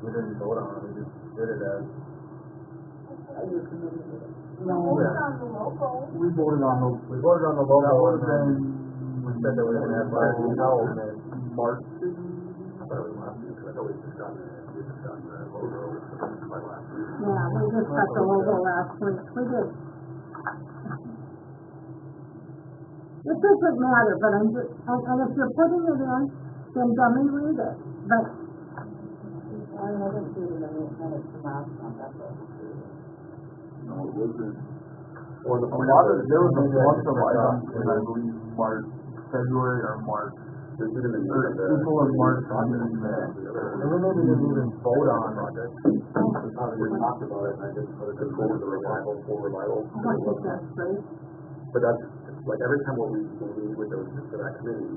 We didn't vote on it, we just did it as. your committee meeting. No. We voted on the, We voted on the that logo was and then in, we said that we were gonna have five new towels in March. I thought we discussed that logo by last week. Yeah, we just got the logo last week. We did. It doesn't matter, but I'm just, and if you're putting it in, then dummy read it. But, I haven't seen the minutes from last month, that's all. No, it wasn't. Or there was a bunch of items in, I believe, February or March. People in March. And we maybe didn't even vote on it. We probably just talked about it and I just put it to forward the revival, full revival. I think that's great. But that's, like, every time when we meet with those, to that committee,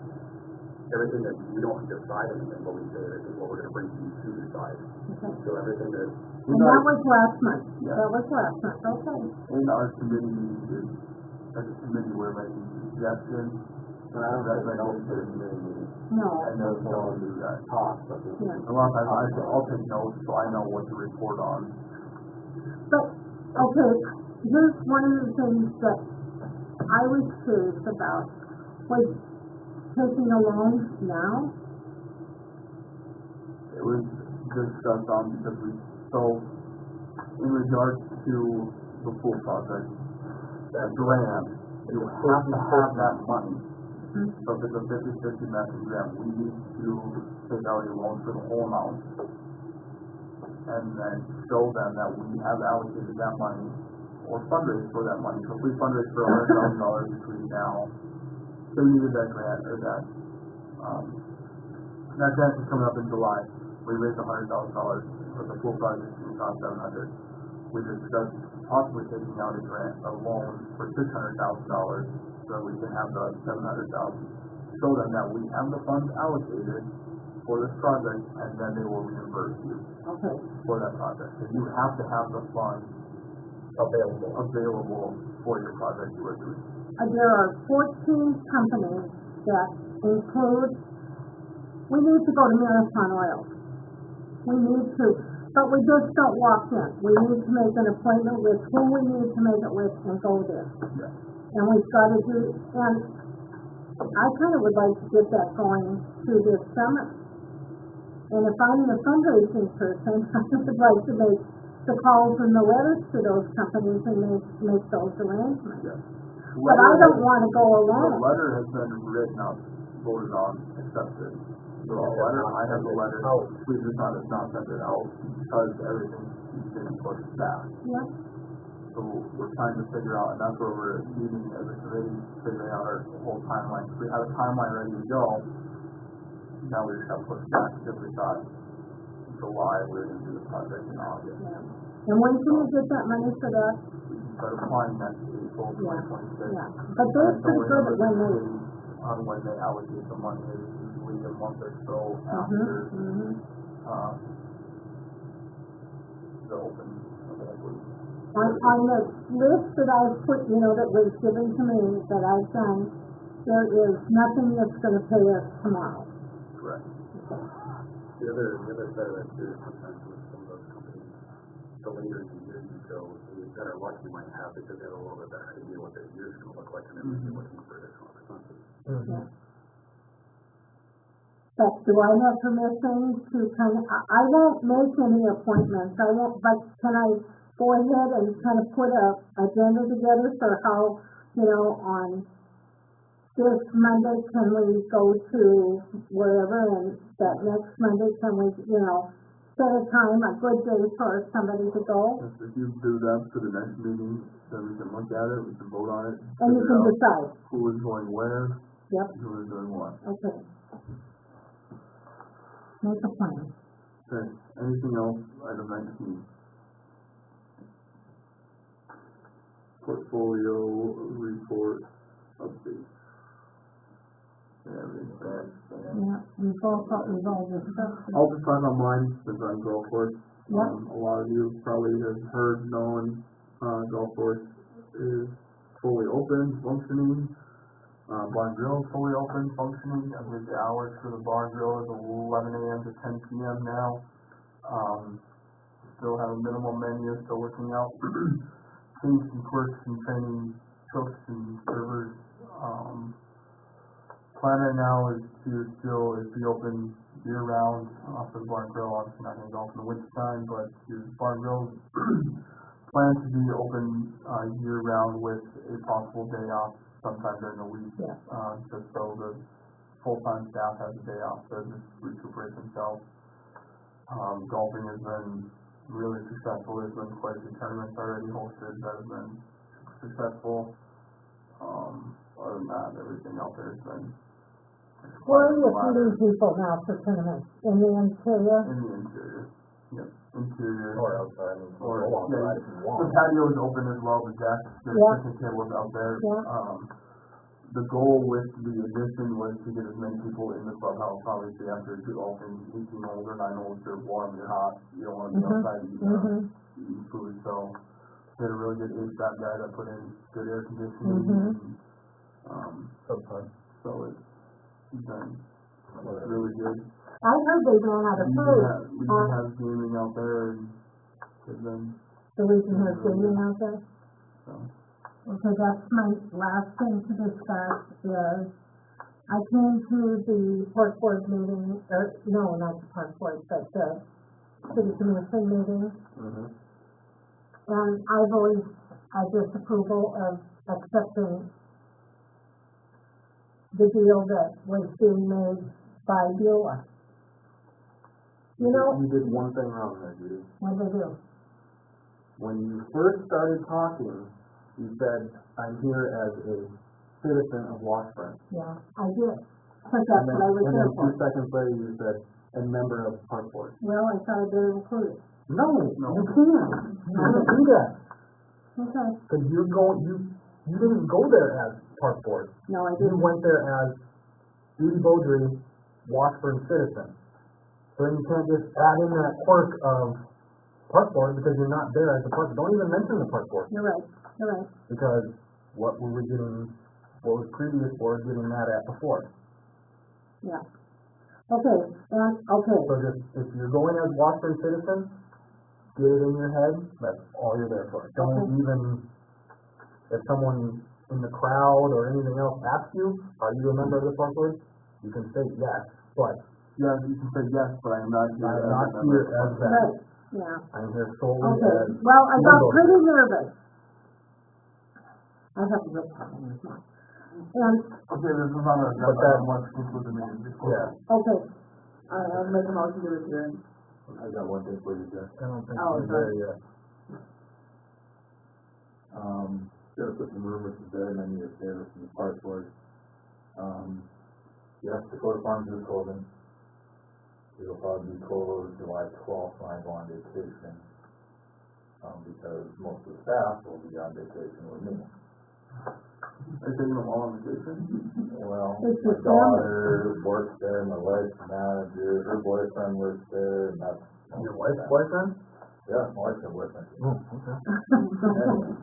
everything that, we don't decide anything, but we say, this is what we're gonna bring to you to decide. Okay. So everything that, And that was last month. Yeah. That was last month, okay. In our committee meeting, as a committee, we're making suggestions, and I don't think I know if there's committee meeting. No. and then we'll do that. Talk, but this is. Yeah. A lot of times, I'll take notes, so I know what to report on. But, okay, here's one of the things that I was curious about, was taking a loan now. It was discussed on, because in regards to the pool project, that grant, you have to have that money. So if it's a 50/50 matching grant, we need to take out a loan for the whole amount. And then show them that we have allocated that money, or fundraise for that money. So if we fundraise for $100,000 between now, say we needed that grant, or that grant is coming up in July, we raised $100,000, but the pool project is going to cost $700. we discussed possibly taking out a loan for $600,000 so that we can have the $700,000. Show them that we have the funds allocated for this project, and then they will reimburse you Okay. for that project. So you have to have the funds available for your project you are doing. There are 14 companies that include, we need to go to Marathon Oil. We need to, but we just don't walk in. We need to make an appointment with who we need to make it with and go there. Yeah. And we've got to do, and I kind of would like to get that going through this summer. And if I'm the fundraising person, I would like to make the calls and the letters to those companies and make those arrangements. Yeah. But I don't want to go The alone. letter has been written up, voted on, accepted. The letter, I have the letter, we just not sent it out because everything keeps getting pushed back. Yeah. So we're trying to figure out, and that's where we're meeting as a committee, figuring out our whole timeline. We had a timeline ready to go. Now we just got pushed back because we thought July we were going to do the project in August. And when can we get that money for that? We can start applying next April 2026. Yeah. But they're pretty good at when they, On when they allocate the money, it's usually a month or so after, the open, I believe. on the list that I've put, that was given to me, that I've done, there is nothing that's gonna pay us tomorrow. Correct. The other side of that too, is sometimes with some of those companies, the later in the year you go, the better luck you might have because they have a little bit better idea what their year's gonna look like and then they're looking for additional expenses. Yeah. But do I have permission to I won't make any appointments, but can I go ahead and kind of put a agenda together for how, on this Monday, can we go to wherever, and that next Monday, can we, set a time, a good day for somebody to go? If you do that for the next meeting, then we can look at it, we can vote on it. And you figure can out decide. who is going where, Yep, who is doing what. okay. Make a plan. Okay, anything else, item 19? Portfolio report update. Yeah, we've all discussed it. I'll just talk on mine, since I'm golf course. Yep. A lot of you probably have heard, known, golf course is fully open, functioning. Barn Grill is fully open, functioning. I believe the hours for the Barn Grill is 11 a.m. to 10 p.m. now. Still have a minimal menu, still working out kinks and quirks and training cooks and servers. Plan right now is to be open year round for the Barn Grill. Obviously not going to go in the winter time, but the Barn Grill plan to be open year round with a possible day off sometime during the week. Yeah. Just so the full-time staff has a day off to just recuperate themselves. Golfing has been really successful. There's been quite a few tournaments already hosted that have been successful. Other than that, everything out there has been. Where are you feeding people now for tournaments? In the interior? In the interior. Yep. Interior. Or outside, Or, go outside if you the want. patio is open as well, the deck, there's Yeah. picnic tables out there. Yeah. The goal with the addition was to get as many people in the clubhouse. Obviously, after golfing, 18 holes or 9 holes, you're warm, you're hot, you don't want to be outside eating food. So, we had a really good HVAC guy that put in good air conditioning. So it's been really good. I heard they ran out of food. We can have gaming out there, and it's been, The reason has gaming out there? so. Okay, that's my last thing to discuss is, I came to the park board meeting, or, no, not the park board, but the city commission meeting. And I voiced a disapproval of accepting the deal that was being made by Beulah. You know, You did one thing wrong there, Judy. what did they do? When you first started talking, you said, I'm here as a citizen of Washburn. Yeah, I did, because that's what I was And there then for. 2 seconds later, you said, a member of Park Board. Well, I thought I better include it. No, No. you can't. You can't do that. Okay, Cause you didn't go there as park board. no, I You didn't. went there as Judy Beaudry, Washburn citizen. So then you can't just add in that quirk of park board because you're not there as a park. Don't even mention the park board. You're right, you're right. Because what was previous board getting mad at before. Yeah. Okay, and, okay, So just, if you're going as Washburn citizen, get it in your head, that's all you're there for. Don't even, if someone in the crowd or anything else asks you, are you a member of the park board? You can say yes, but Yeah, you can say yes, but I'm not here. I'm not here as that. right, yeah. I'm here solely Okay, as, well, I got Window. pretty nervous. I have a real problem with mine. And, Okay, this is not a, But that- let's conclude the meeting before. yeah, okay, I'll make a motion to adjourn. I got one thing for you, Jeff. I don't think Oh, we're there yet. Gonna put some rumors to bed, and I need a favor from the park board. Yes, Dakota Farms is closing. It'll probably be closed July 12th when I go on vacation. Because most of the staff will be on vacation with me. Are you taking them all on vacation? Well, It's my your daughter works there, my wife's manager, her boyfriend works there, and that's. Your wife's boyfriend? Yeah, my wife's a boyfriend. Oh, okay. Anyway.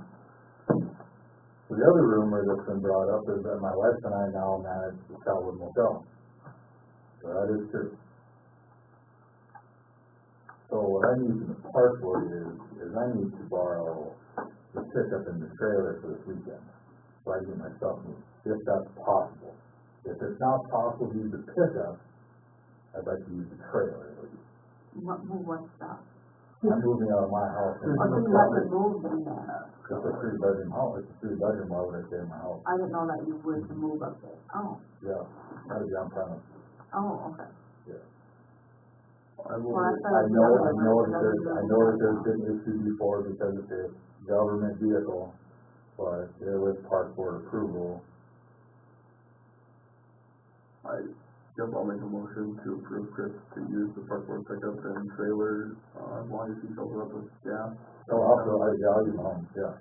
So the other rumor that's been brought up is that my wife and I now manage the Selwood Motel. So that is true. So what I need from the park board is I need to borrow the pickup in the trailer for this weekend. So I get my stuff moved, if that's possible. If it's not possible to use the pickup, I'd like to use the trailer at least. What's that? I'm moving out of my house. and I think that's a move in there. It's a 3-bedroom house, it's a 3-bedroom, why would I stay in my house? I didn't know that you were to move up there. Oh, Yeah, that'd be on premise. oh, okay. I will, Well, I know that there's been issues before because it's a government vehicle, but it was park board approval. I guess I'll make a motion to approve Chris to use the park board pickup and trailer, as long as he fills it up with gas. So also, I'll use my own, yeah.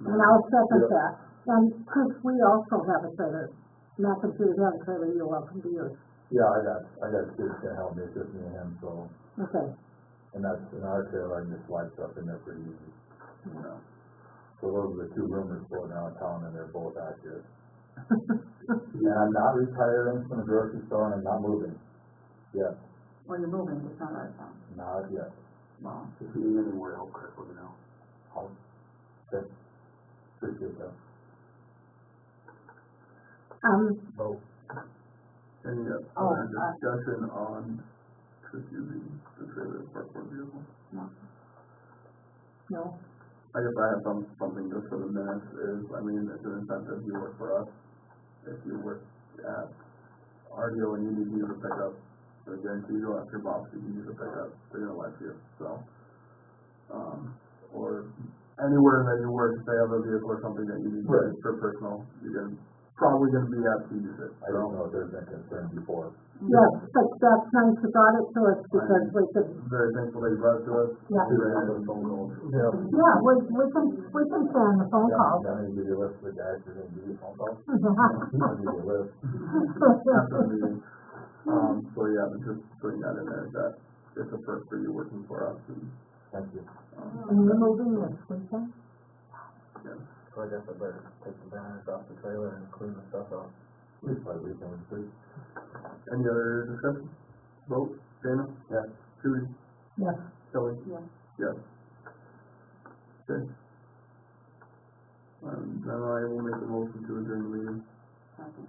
and I'll second that. And Chris, we also have a trailer. Not that you have a trailer, you're welcome to use. Yeah, I got kids that help me, it's just me and him, so, Okay, and that's, in our trailer, I can just slide stuff in there pretty easy. yeah. So those are the two rumors floating around town, and they're both accurate. And I'm not retiring from the grocery store, and I'm not moving. Yet, Well, you're moving, it's not right now. not yet. Well, If you need any more help, Chris, let me know. Okay. Appreciate that. Vote. Any other discussion on Chris using the trailer as park board vehicle? No, I guess I have something just for the minutes is, I mean, it's an incentive, you work for us. If you work at RDO and you need to use a pickup, I guarantee you don't have your boss, you can use a pickup, they're gonna let you, so. Or anywhere that you work, if they have a vehicle or something that you need to use for personal, you're probably gonna be asked to use it, I don't so. know if there's been concern before. yes, but that's nice you brought it to us because we could, Very thankful that you brought it to us. Yeah. We ran out of phone calls. Yeah. yeah, we can stay on the phone Yeah, call. I'm gonna give you a list of the guys who are gonna give you a phone call. Yeah. I'll give you a list. After the meeting. So yeah, but just putting that in there, that it's a first for you working for us and, Thank you. And you're moving this weekend? yeah. So I guess I better take the banners off the trailer and clean the stuff up. Please, by weekend, please. Any other discussion? Vote, Dana? Yes. Judy? Yes. Kelly? Yes. Yes. Okay. Then I will make a motion to adjourn the meeting. second.